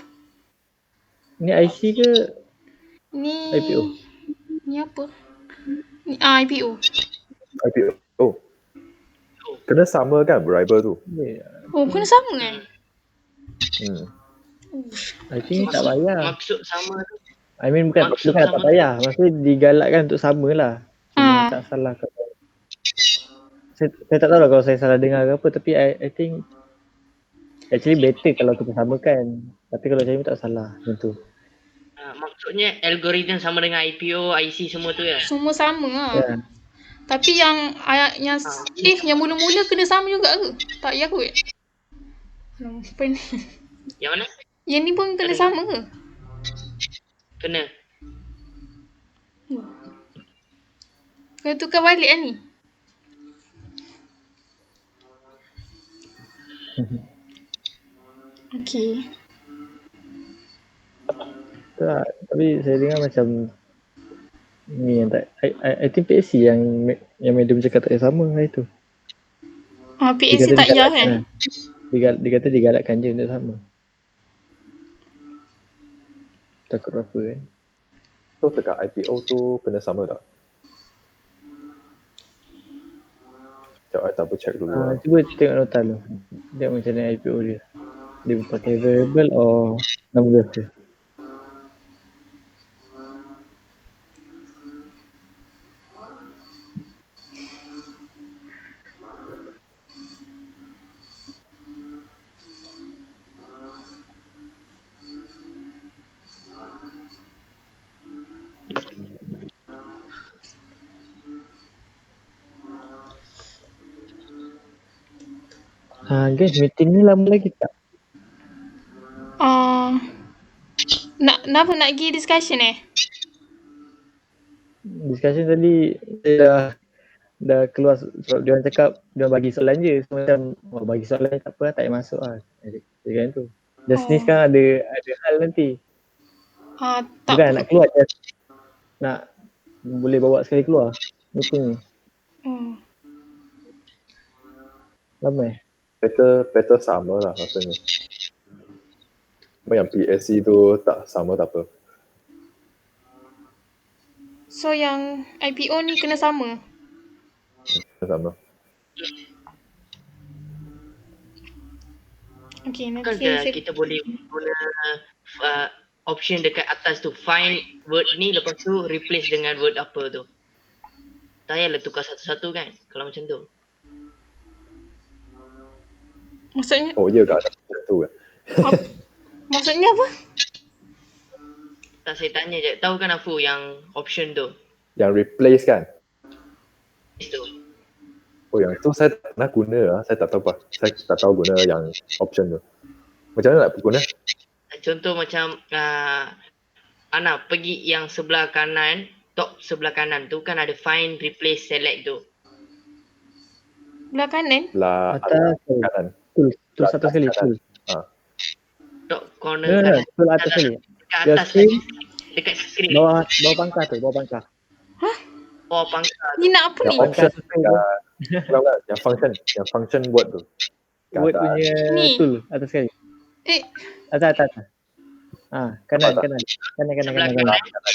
Ni IC ke? Ni IPO. Ni apa? Ni IPO. IPO. Kena sama kan variable tu. Oh kena sama I think tak payah. Maksud sama tu. I mean bukan tak payah. Maksudnya digalakkan untuk sama lah. Cuma tak salah kalau saya tak tahu lah kalau saya salah dengar ke apa, tapi I think actually better kalau kita samakan. Tapi kalau saya tak salah macam tu. Maksudnya algoritma sama dengan IPO, IC semua tu ya? Semua sama lah. Tapi yang mula-mula kena sama juga ke? Tak ya kot? Yang mana? Yang ni pun kena sama ke? Kena. Kena tukar balik kan ni? Okay. Tak, tapi saya dengar macam ni yang tak I think PSC yang medium cakap tak sama lah itu. PSC tak ya kan? Dia kata digalakkan je untuk sama. Takut apa kan? So dekat IPO tu kena sama tak? Sekejap I double check dulu. Cuba tengok nota dulu. Tengok macam mana IPO dia. Dia pakai variable or nama biasa. Guys, meeting ni lama lagi tak? Nak pergi discussion Discussion tadi dia dah keluar sebab dia orang cakap dia bagi soalan je. So macam bagi soalan tak apa, tak payah masuk lah. Dia kan tu. Just ni sekarang ada hal nanti. Tak bukan nak keluar, just nak boleh bawa sekali keluar. meeting ni. Oh. Lama Pattern sama lah rasanya. Cuma yang PSC tu tak sama tak apa. So yang IPO ni kena sama? Sama. Okay, nanti Kan kita boleh guna option dekat atas tu, find word ni lepas tu replace dengan word apa tu. Tak payahlah tukar satu-satu kan kalau macam tu. Maksudnya, Oh ya, kat atas tu kan. maksudnya apa? Tak, saya tanya je, tahu kan Afu yang option tu? Yang replace kan. Tu. Oh yang tu saya tak pernah guna lah. Saya tak tahu apa. Saya tak tahu guna yang option tu. Macam mana nak guna? Contoh macam Ana pergi yang sebelah kanan, top sebelah kanan tu kan ada find, replace, select tu. Belah kanan? Belah Atas kanan. Tool satu sekali. Tool. Top corner No, kanan. tool atas sekali. Dekat Your atas screen. dekat screen. Bawah pangkal tu. Bawah pangkal. Bawah pangkal. Ni nak apa Yang ni? option yang function word tu. Kat Word atas. punya Ni. tool atas sekali. Eh, Atas. Kanan. Sebelah kanan.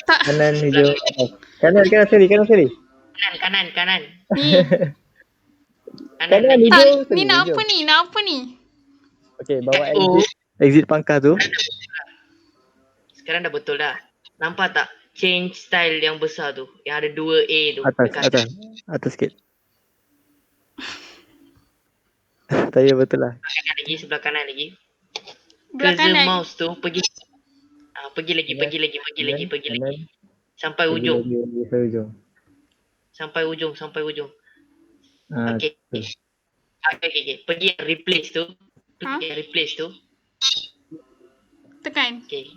tak. Kanan hijau atas. Kanan sekali. Kanan. Ni. Kanan lagi. Tak, hijau ni sekali. nak hijau. apa ni? Nak apa ni? Okay, bawa Oh. exit pangkal tu. Sekarang dah betul dah. Nampak tak? Change style yang besar tu. Yang ada 2A tu. Atas sikit. Saya betul lah. Sebelah kanan lagi. Belah Cursor kanan. mouse tu pergi lagi. Kanan. Sampai Pergi ujung. lagi sampai ujung. Sampai ujung. Ah, Okay. betul. Okay. Pergi yang replace tu. Ha? Tekan. Okay.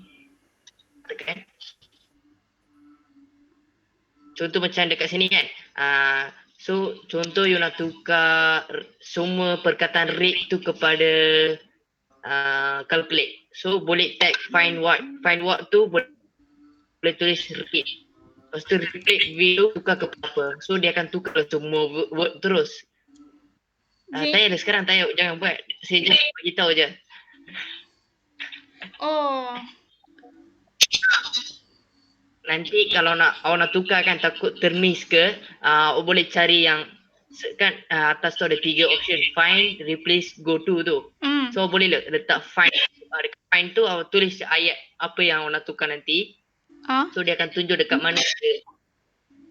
Tekan. Contoh macam dekat sini kan. So contoh you nak tukar semua perkataan rate tu kepada calculate. So boleh tag find what. Find what tu boleh tulis rate. Lepas tu replace video tukar ke apa. So dia akan tukar semua word terus. Tak payah dah sekarang, tak payah, jangan buat. Saya just beritahu je. Oh. Nanti kalau awak nak tukar kan takut termiss ke, awak boleh cari yang kan atas tu ada 3 option, find, replace, go to tu. So awak boleh letak find. Dekat find tu awak tulis ayat apa yang awak nak tukar nanti. So dia akan tunjuk dekat mana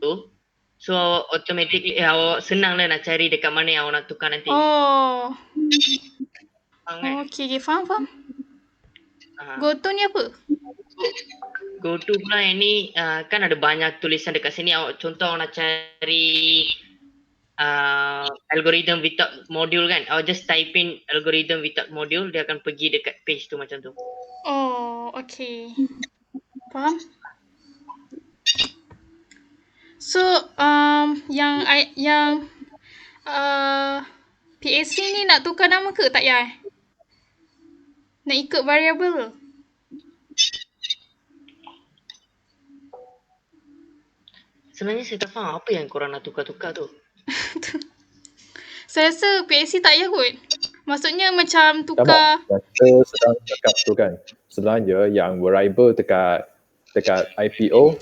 tu. So automatically awak senang lah nak cari dekat mana yang awak nak tukar nanti. Oh. Faham kan? Okay, faham. Go to ni apa? Go to pula yang ni kan ada banyak tulisan dekat sini. Contoh awak nak cari algorithm without module kan. Awak just type in algorithm without module, dia akan pergi dekat page tu macam tu. Oh, okay. Faham? So, yang PAC ni nak tukar nama ke tak ya? Nak ikut variable ke? Sebenarnya saya tak faham apa yang korang nak tukar-tukar tu. Saya rasa PAC tak payah kot. Maksudnya macam tukar. Kita sedang cakap tu kan. Sebenarnya yang variable dekat IPO,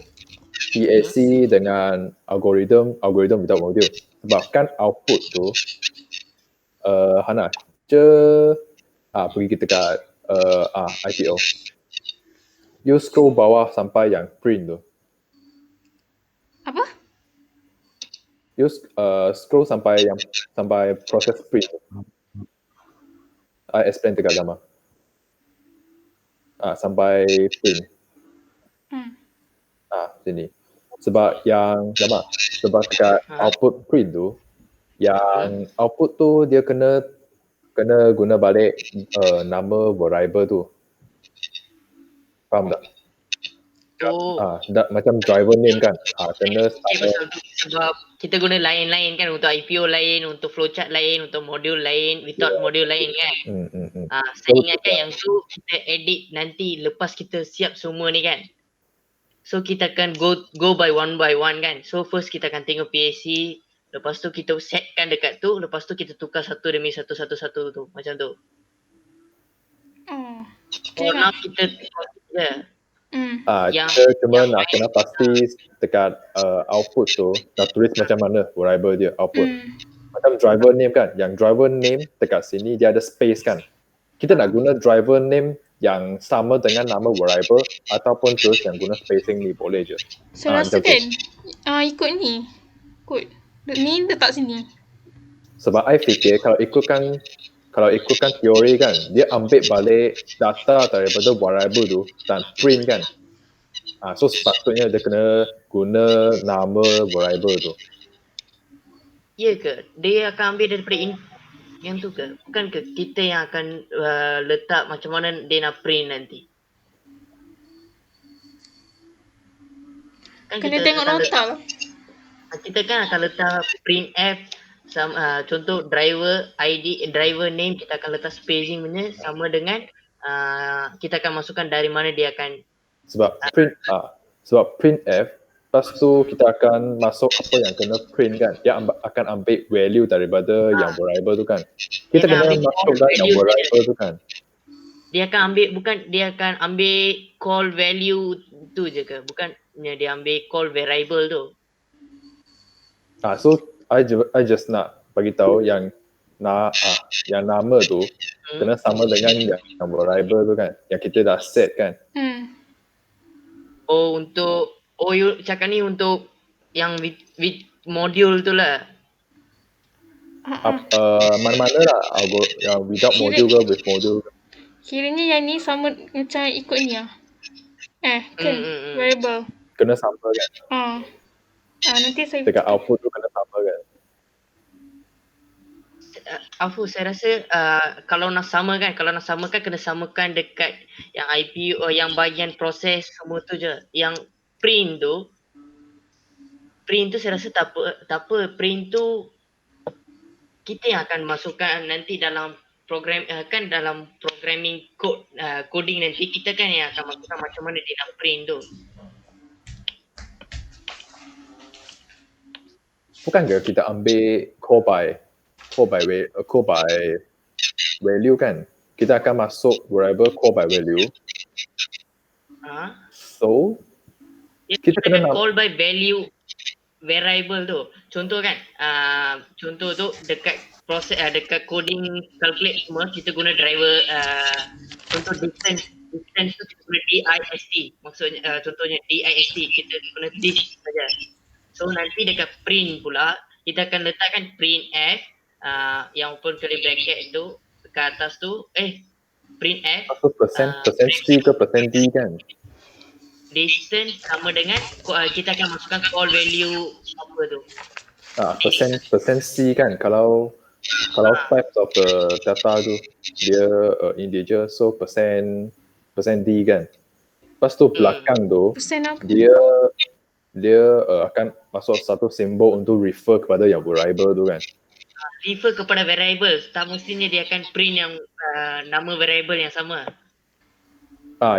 PAC dengan algorithm without module. Sebab kan output tu Hana pergi kita kat IPO. You scroll bawah sampai yang print tu. Apa? You scroll sampai proses print tu. I explain dekat gambar. Sampai print. Sini. Sebab yang gambar. Sebab dekat output print tu, yang output tu dia kena guna balik nama variable tu. Faham tak? Macam driver name kan. Kena sebab kita guna lain-lain kan, untuk IPO lain, untuk flowchart lain, untuk modul lain, without modul lain kan. Saya ingatkan yang tu kita edit nanti lepas kita siap semua ni kan. So kita akan go by one kan. So first kita akan tengok PAC, lepas tu kita setkan dekat tu, lepas tu kita tukar satu demi satu tu, macam tu. Oh. For Okay now lah. kita je. Yang- kita cuma yang nak kena pasti dekat output tu nak tulis macam mana variable dia output. Macam driver name kan, yang driver name dekat sini dia ada space kan. Kita nak guna driver name yang sama dengan nama variable ataupun terus yang guna spacing ni boleh je. Saya rasa macam tu. kan ikut ni. Kod. Ni letak sini. Sebab I fikir kalau ikutkan teori kan, dia ambil balik data daripada variable tu dan print kan. So sepatutnya dia kena guna nama variable tu. Ya ke? Dia akan ambil daripada yang tu ke? Bukan ke kita yang akan letak macam mana dia nak print nanti? Kan Kena kita tengok akan nota lah. kita kan akan letak printf contoh driver ID, driver name kita akan letak spacing punya sama dengan kita akan masukkan dari mana dia akan sebab printf, lepas tu kita akan masuk apa yang kena print kan. Dia akan ambil value daripada yang variable tu kan. Kita Dia kena akan ambil masukkan yang value variable tu kan. dia akan ambil call value tu je ke? Bukannya dia ambil call variable tu. So I just nak bagi tahu yang nama tu kena sama dengan yang variable tu kan, yang kita dah set kan. You cakap ni untuk yang with module tu lah. Mana-mana lah, yang without module ke with module ke. Kiranya yang ni sama macam ikut ni lah. Kan variable. Kena sama kan. Nanti saya dekat output tu kena sama kan. Saya rasa kalau nak samakan kena samakan dekat yang IPU yang bahagian proses semua tu je. Yang print tu saya rasa tak apa. Print tu kita yang akan masukkan nanti dalam program kan dalam programming coding nanti kita kan yang akan masukkan macam mana dia nak print tu. Bukan ke kita ambil call by value kan? Kita akan masuk variable call by value. So kita kena call by value variable tu. Contoh kan, contoh tu dekat proses dekat coding calculate semua kita guna driver contoh distance tu kita guna dist. Maksudnya contohnya dist kita guna this saja. So nanti dekat print pula kita akan letakkan printf yang open curly bracket tu dekat atas tu printf percent C ke percent D kan. Distance sama dengan kita akan masukkan call value apa tu. Percent C kan, kalau types of the data tu dia integer, so percent D kan. Lepas tu belakang tu dia akan masuk satu simbol untuk refer kepada yang variable tu kan. Refer kepada variable, tak mestinya dia akan print yang nama variable yang sama.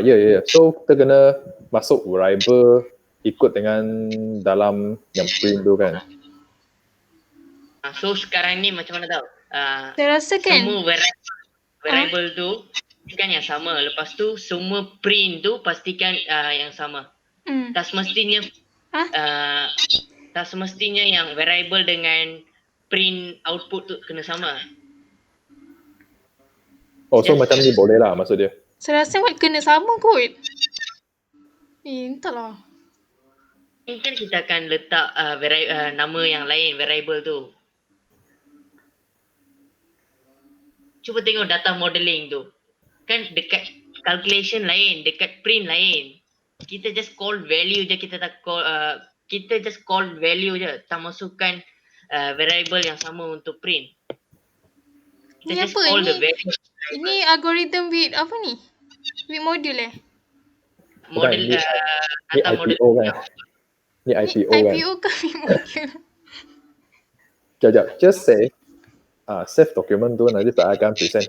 Ya. So kita kena masuk variable ikut dengan dalam yang print tu kan. So sekarang ni macam mana tahu? Saya rasa kan semua variable tu pastikan yang sama. Lepas tu semua print tu pastikan yang sama. Tak semestinya tak semestinya yang variable dengan print output tu kena sama. So macam ni boleh lah maksud dia. Saya rasa kena sama kot. Entahlah. Mungkin kita akan letak nama yang lain variable tu. Cuba tengok data modeling tu. Kan dekat calculation lain, dekat print lain. Kita just call value je, kita just call value je, tak masukkan variable yang sama untuk print. Kita Ini just apa? call the value. Ini algorithm with apa ni? With module Model Ni data model. IPO kan. Ni IPO kan. IPO ke with module? Sekejap, just say save document tu nanti saya akan present.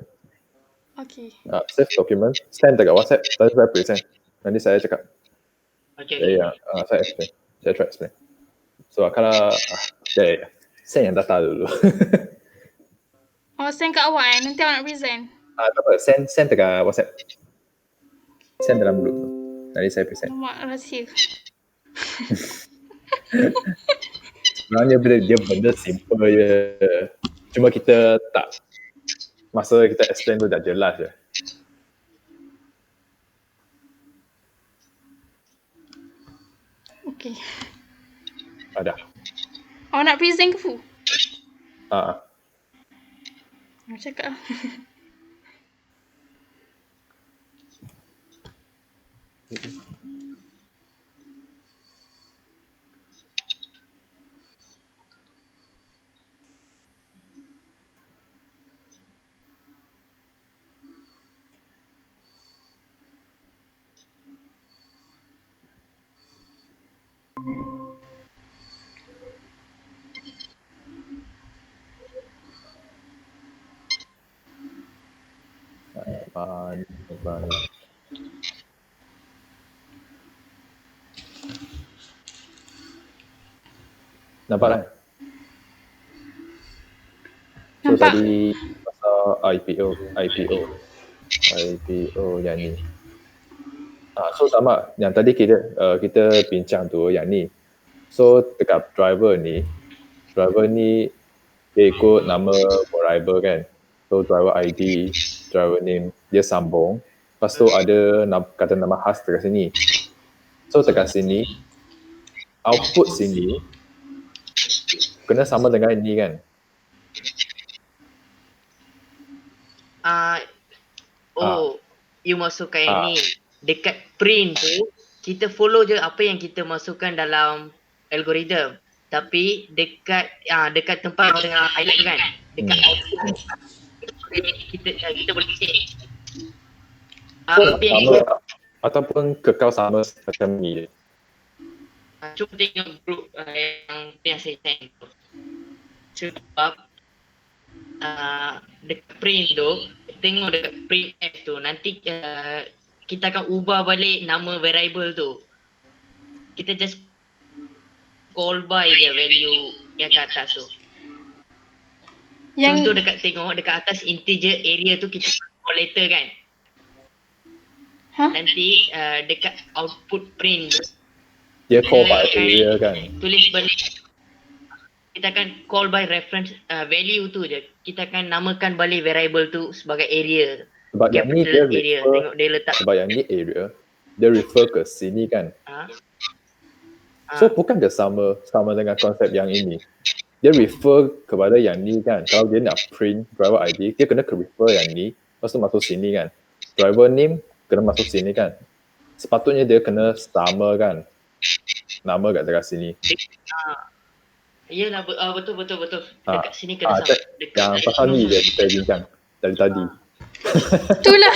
Okay. Save document, send dekat WhatsApp, nanti saya present. Nanti saya cakap. Okay. Saya explain. Saya try explain. So kalau saya yang data dulu. Oh, send kat awak nanti awak nak present. Tak apa, send dekat WhatsApp. Send dalam grup tu. Nanti saya present. Alamak, rahsia. Sebenarnya dia benda simple je. Cuma kita tak, masa kita explain tu dah jelas je. Okay. Ada. Awak nak present ke Fu? Awak cakap lah. Nampak kan? So Nampak. tadi pasal IPO yang ni. So sama yang tadi kita bincang tu yang ni. So dekat driver ni dia ikut nama variable kan. So driver ID, driver name dia sambung. Lepas tu ada kata nama khas dekat sini. So dekat sini output sini kena sama dengan ini kan. You masukkan yang ni dekat print tu, kita follow je apa yang kita masukkan dalam algorithm. Tapi dekat tempat dengan highlight tu kan, dekat output kita boleh change. Apa yang Sama ataupun kekal sama macam ni je. cuba tengok group yang saya send tu. Sebab dekat print tu, tengok dekat print f tu, nanti kita akan ubah balik nama variable tu. Kita just call by je value yang kat atas tu. Contoh tengok dekat atas integer area tu kita call later kan. Nanti dekat output print Dia call by area kan. tulis balik. Kita akan call by reference value tu je. Kita akan namakan balik variable tu sebagai area. Sebab yang ni dia area. refer, Tengok dia letak. sebab yang ni area dia refer ke sini kan. So bukan dia sama dengan konsep yang ini. Dia refer kepada yang ni kan. Kalau dia nak print driver ID, dia kena refer yang ni, lepas tu masuk sini kan. Driver name kena masuk sini kan. Sepatutnya dia kena sama kan. Nama kat dekat sini. Yalah, betul. Dekat sini kena sama. Yang pasal ni dia kita bincang dari tadi. Itulah.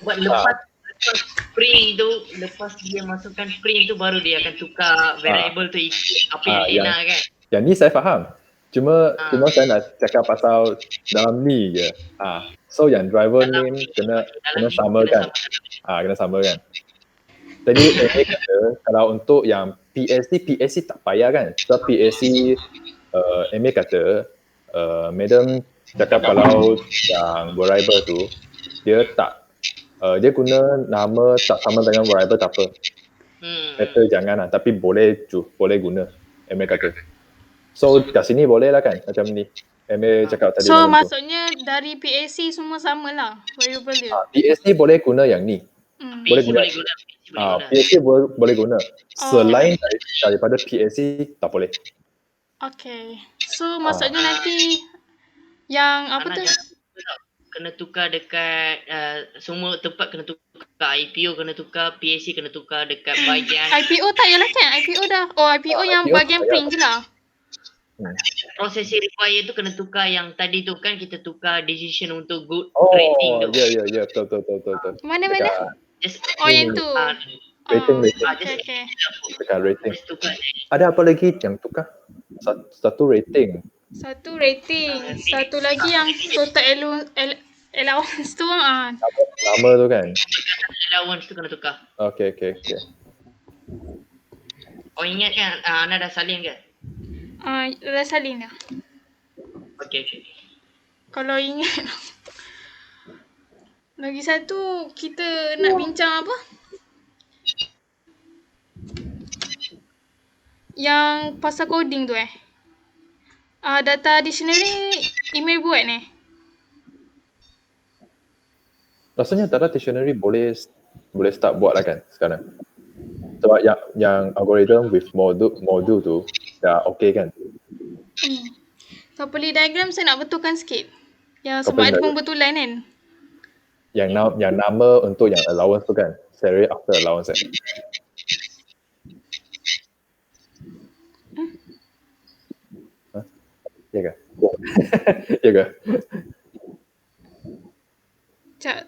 Buat lepas print tu, lepas dia masukkan print tu, baru dia akan tukar variable tu apa yang dia nak kan. Yang ni saya faham. Cuma saya nak cakap pasal dalam ni je. So yang driver name kena sama kan. Kena sama kan. Tadi saya kata kalau untuk yang PSC tak payah kan. Sebab PSC MA kata madam cakap kalau yang variable tu dia dia guna nama tak sama dengan variable tak apa. Kata jangan lah, tapi boleh guna. MA kata. So kat sini boleh lah kan macam ni. MA cakap tadi. So maksudnya dari PAC semua sama lah variable dia. PAC boleh guna yang ni. Boleh guna. PAC boleh guna. Selain daripada PAC tak boleh. Okay. So maksudnya nanti yang apa tu? Kena tukar dekat semua tempat, kena tukar IPO, kena tukar PAC, kena tukar dekat bahagian IPO tak yalah kan? IPO dah. IPO yang IPO bahagian print je lah. Processing require tu kena tukar yang tadi tu kan, kita tukar decision untuk good Oh, rating tu. ya, betul. Mana? Just, Yang tu. Rating. Okay. Dekat rating. just tukar. Ada apa lagi yang tukar? Satu rating. Satu rating. Satu lagi yang total allowance tu Nama tu kan. Allowance tu kena tukar. Okay. Oh ingat kan, Ana dah salin ke? dah salin dah. Okay. Kalau ingat. Lagi satu kita nak bincang apa? Yang pasal coding tu data dictionary email buat ni. Rasanya data dictionary boleh start buat lah kan sekarang. Sebab yang algorithm with module tu dah okay kan. Coupling diagram saya nak betulkan sikit. Yang sebab Coupling ada diagram. pembetulan kan. Yang nama untuk yang allowance tu kan. Salary after allowance kan. Ya ke? Ya ke? Sekejap.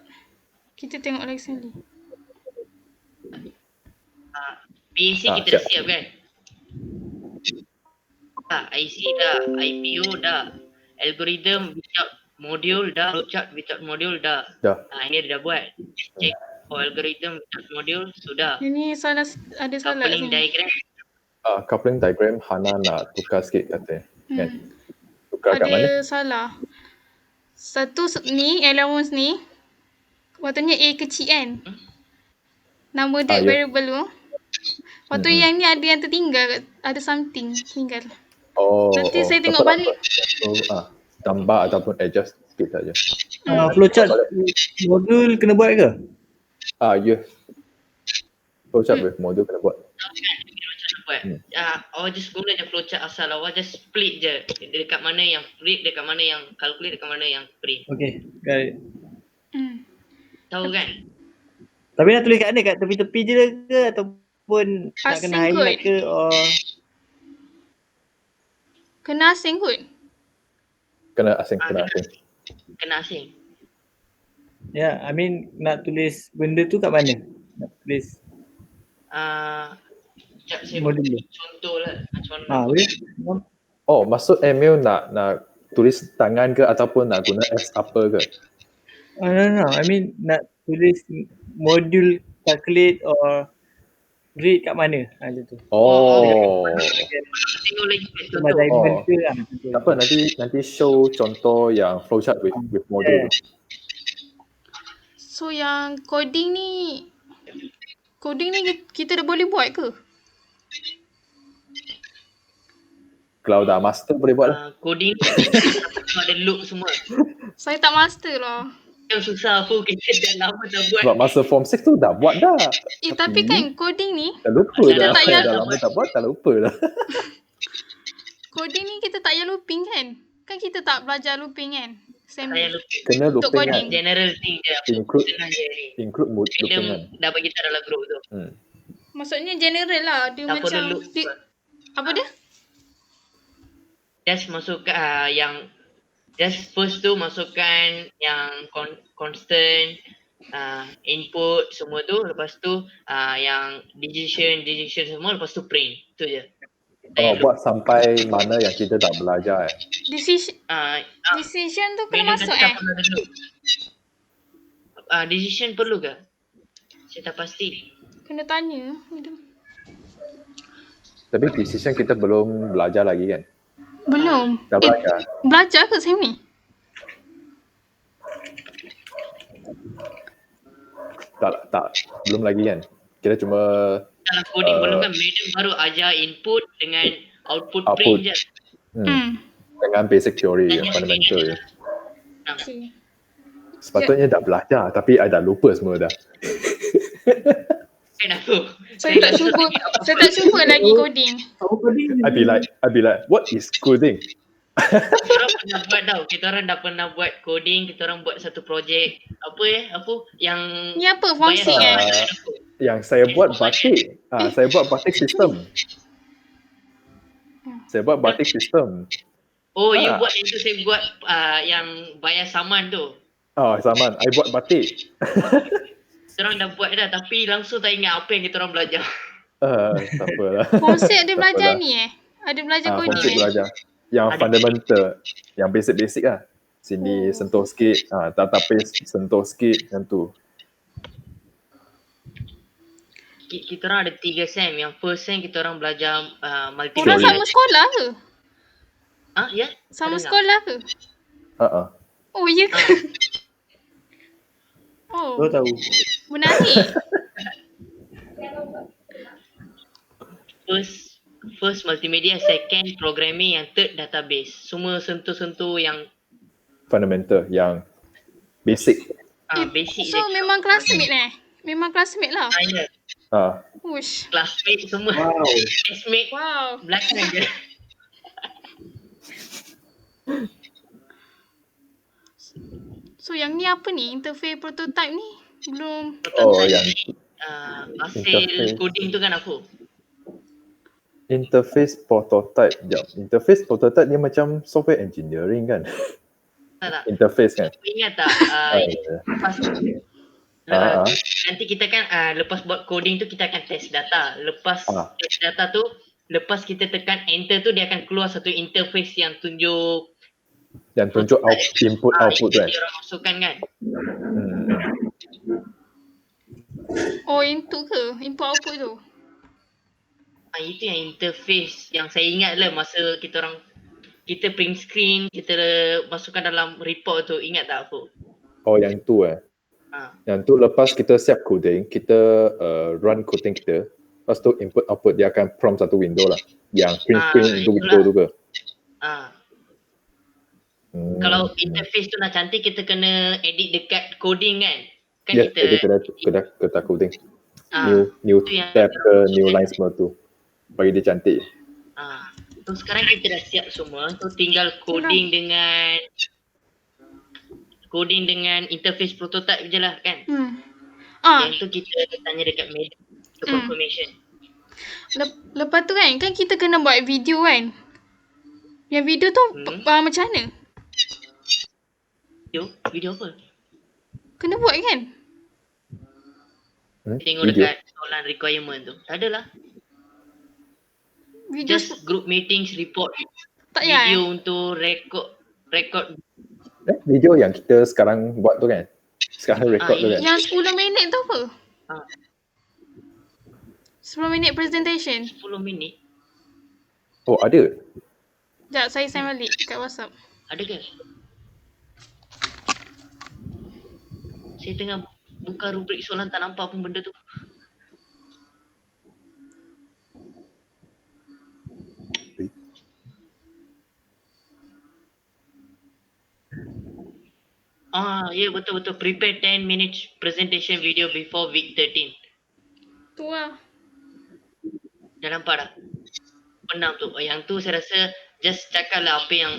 Kita tengok lagi sekali. PAC kita dah siap kan? IC dah, IPO dah, algorithm without module dah, flowchart without module dah. Ini dia dah buat. Check for algorithm without module sudah. Ini salah, ada salah kat Coupling sini. diagram. Coupling diagram Hana nak tukar sikit katanya. Kan? Tukar kat mana? Ada salah. Satu ni, allowance ni. Waktunya A kecil kan? Nama dia Ya. variable tu. Waktu yang ni ada yang tertinggal. Ada something tinggal. Nanti saya tengok balik. So, tambah ataupun adjust sikit saja. Flowchart modul kena buat ke? Ya. Flowchart with module kena buat. Awak just guna je flowchart asal. Awak just split je. Dekat mana yang read, dekat mana yang calculate, dekat mana yang print. Okay, got it. Tahu kan? Tapi nak tulis kat mana? Kat tepi-tepi je ke? Ataupun nak Asing kena highlight kot. ke? Or Kena asing kot. Kena asing. Kena asing. yeah, I mean nak tulis benda tu kat mana? Nak tulis Sekejap saya modul buat dia. contoh lah. Macam mana? Boleh? Maksud email nak tulis tangan ke ataupun nak guna S apa ke? No. I mean nak tulis modul calculate or read kat mana? Macam tu. Tengok lagi Cuma contoh. diamond ke lah. Tak apa, nanti show contoh yang flowchart with module tu. So yang coding ni kita dah boleh buat ke? Kalau dah master boleh buat lah. Coding ada loop semua. Saya tak master lah. Yang susah apa kita dah lama dah buat. Sebab masa form 6 tu dah buat dah. Tapi kan coding ni Dah lupa kita dah. tak payah Dah lama tak buat, dah lupa dah. coding ni kita tak payah looping kan? Kan kita tak belajar looping kan? Saya lupa. Kena Untuk looping coding. kan. General thing je. Include mood looping Film kan. dah bagi kita dalam group tu. Maksudnya general lah. Dia Tak perlu macam loop. apa dia? Just masukkan just first tu masukkan yang constant input semua tu, lepas tu yang decision semua, lepas tu print. Tu je. Buat sampai mana yang kita tak belajar Decision tu kena masuk decision perlu ke? Saya tak pasti. Kena tanya. Tapi decision kita belum belajar lagi kan. Belum. Dah belajar. Belajar ke sini? Tak. Belum lagi kan. Kita cuma Dalam coding belum kan, madam baru ajar input dengan output print je. dengan basic theory yang fundamental je. Okay. Sepatutnya dah belajar tapi I dah lupa semua dah. Kan aku. Saya tak cuba lagi coding. I be like, what is coding? Kita orang pernah buat tau. Kita orang dah pernah buat coding. Kita orang buat satu projek. Apa yang Ni apa? Fonsi Yang saya buat batik. Saya buat batik sistem. Oh, you buat itu, saya buat yang bayar saman tu. Saman. I buat batik. Kita orang dah buat dah, tapi langsung tak ingat apa yang kita orang belajar. Tak apalah. Fonsi ada belajar ni Ada belajar coding belajar. Yang fundamental. Yang basic lah. Sini sentuh sikit, database sentuh sikit macam tu. Kita orang ada 3 sem. Yang first sem kita orang belajar multimedia. Korang sama sekolah ke? Ya? Sama Ada tak? sekolah ke? Oh, ya ke? Oh, Kau tahu. menarik. First multimedia, second programming, yang third database. Semua sentuh-sentuh yang Fundamental, yang basic. basic So, je. memang classmate Memang classmate lah. Ya. Ush. Classmate semua. Wow. Classmate Wow. belakang je. So, yang ni apa ni? Interface prototype ni? Belum. Yang Hasil interface. coding tu kan aku. Interface prototype. Interface prototype dia macam software engineering kan? Tak. Interface kan? Ingat tak? Nanti kita kan lepas buat coding tu kita akan test data. Lepas test data tu, lepas kita tekan enter tu dia akan keluar satu interface yang tunjuk input output tu kan? Dia orang masukkan kan. Oh, input ke? Input output tu? Itu yang interface yang saya ingat lah masa kita print screen, kita masukkan dalam report tu, ingat tak aku? Oh, yang tu Yang tu lepas kita siap coding, kita run coding kita, lepas tu input output dia akan prompt satu window lah. Yang print screen untuk window tu ke? Kalau interface tu nak cantik, kita kena edit dekat coding kan? Yes, kita kena coding. New tab ke, new line semua tu. Bagi dia cantik. So sekarang kita dah siap semua. So tinggal coding dengan interface prototype je lah kan? Yang tu kita tanya dekat mail untuk confirmation. Lepas tu kan kita kena buat video kan? Yang video tu macam mana? Video apa? Kena buat kan? Tengok dekat soalan requirement tu. Tak adalah. Video Just group meetings report. Tak payah video untuk record. Video yang kita sekarang buat tu kan? Sekarang record tu kan? Yang 10 minit tu apa? 10 minit presentation. 10 minit? Oh, ada? Sekejap, saya send balik kat WhatsApp. Ada ke? Saya tengah buka rubrik soalan tak nampak pun benda tu. Ya betul. Prepare 10 minutes presentation video before week 13. Tu lah. Dah nampak dah? Penam tu. Yang tu saya rasa just cakap lah apa yang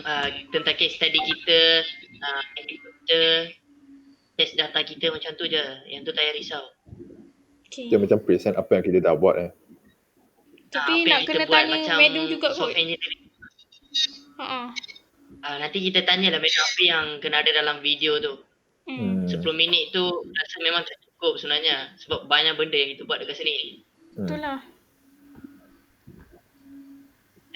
tentang case study kita, test data kita macam tu je. Yang tu tak payah risau. Dia macam present apa yang kita dah buat Tapi nak kena tanya madam juga kot. Nanti kita tanyalah madam apa yang kena ada dalam video tu. 10 minit tu rasa memang tak cukup sebenarnya. Sebab banyak benda yang kita buat dekat sini. Betul lah.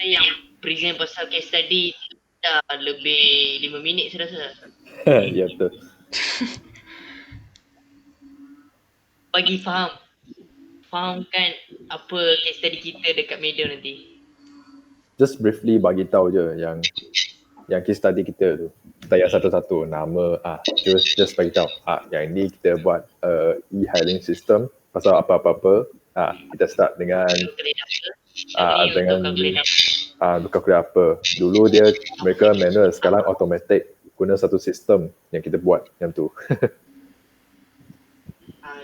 Yang present pasal case study dah lebih 5 minit saya rasa. Ya betul. Bagi fahamkan apa case study kita dekat media nanti. Just briefly bagi tahu je yang case study kita tu. Tak payah satu-satu nama, just bagi tahu. Yang ni kita buat e-hailing system pasal apa-apa. Kita start dengan calculate apa. Dulu mereka manual, sekarang automatic. Guna satu sistem yang kita buat yang tu.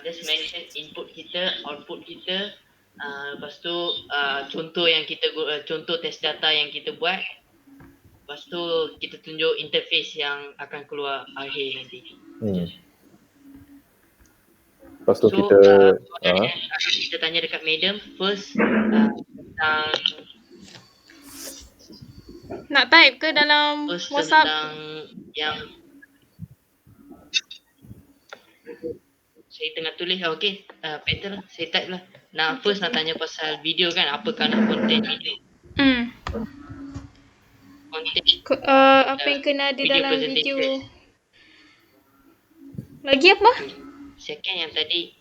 Just mention input kita, output kita, lepas tu contoh test data yang kita buat. Lepas tu kita tunjuk interface yang akan keluar akhir nanti. Lepas tu kita kita tanya dekat madam first tentang nak type ke dalam WhatsApp? Tentang yang saya tengah tulis better lah, saya type lah. First nak tanya pasal video kan, apakah nak content video. Apa yang kena ada video dalam presentation. video. Lagi apa? Second yang tadi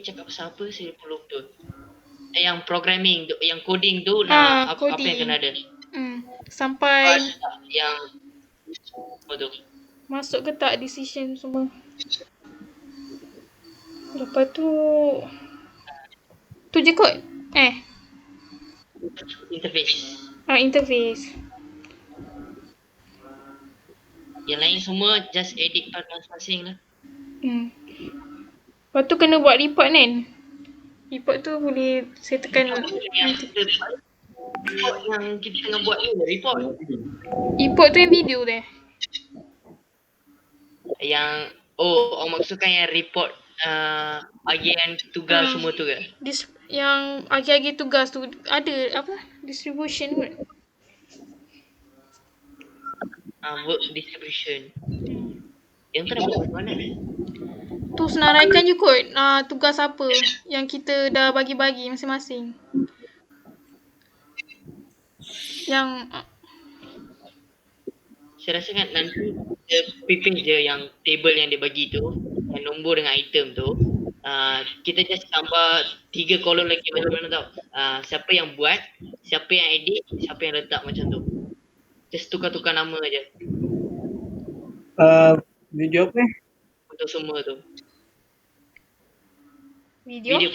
cakap pasal apa saya pun lupa. Yang programming tu, yang coding tu nak apa yang Coding. kena ada. Sampai Yang apa tu? masuk ke tak decision semua. Lepas tu je kot. Interface. Interface. Yang lain semua just edit part masing-masing lah. Lepas tu kena buat report kan? Report tu boleh saya tekan Report yang kita tengah buat ni report. Report tu yang video tu Yang maksudkan yang report bahagian tugas semua tu ke? Yang agi-agi tugas tu ada apa? Distribution kot. Work distribution. Yang tu nak buat macam mana? Tu senaraikan je kot tugas apa yang kita dah bagi-bagi masing-masing. Yang saya rasa kan nanti dia prepare je yang table yang dia bagi tu, yang nombor dengan item tu. Kita just tambah 3 kolom lagi macam mana tau. Siapa yang buat, siapa yang edit, siapa yang letak macam tu. Just tukar-tukar nama je. Video apa? Untuk semua tu. video Video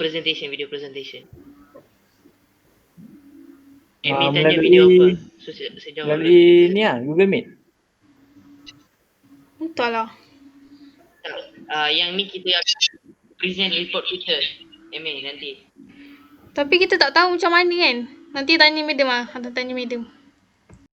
presentation. Ah, Admin tanya melalui- video apa? So saya jawab Melalui ni lah, Google Meet. entahlah. Yang ni kita akan present report kita. nanti. Tapi kita tak tahu macam mana kan. Nanti tanya madam Tanya madam.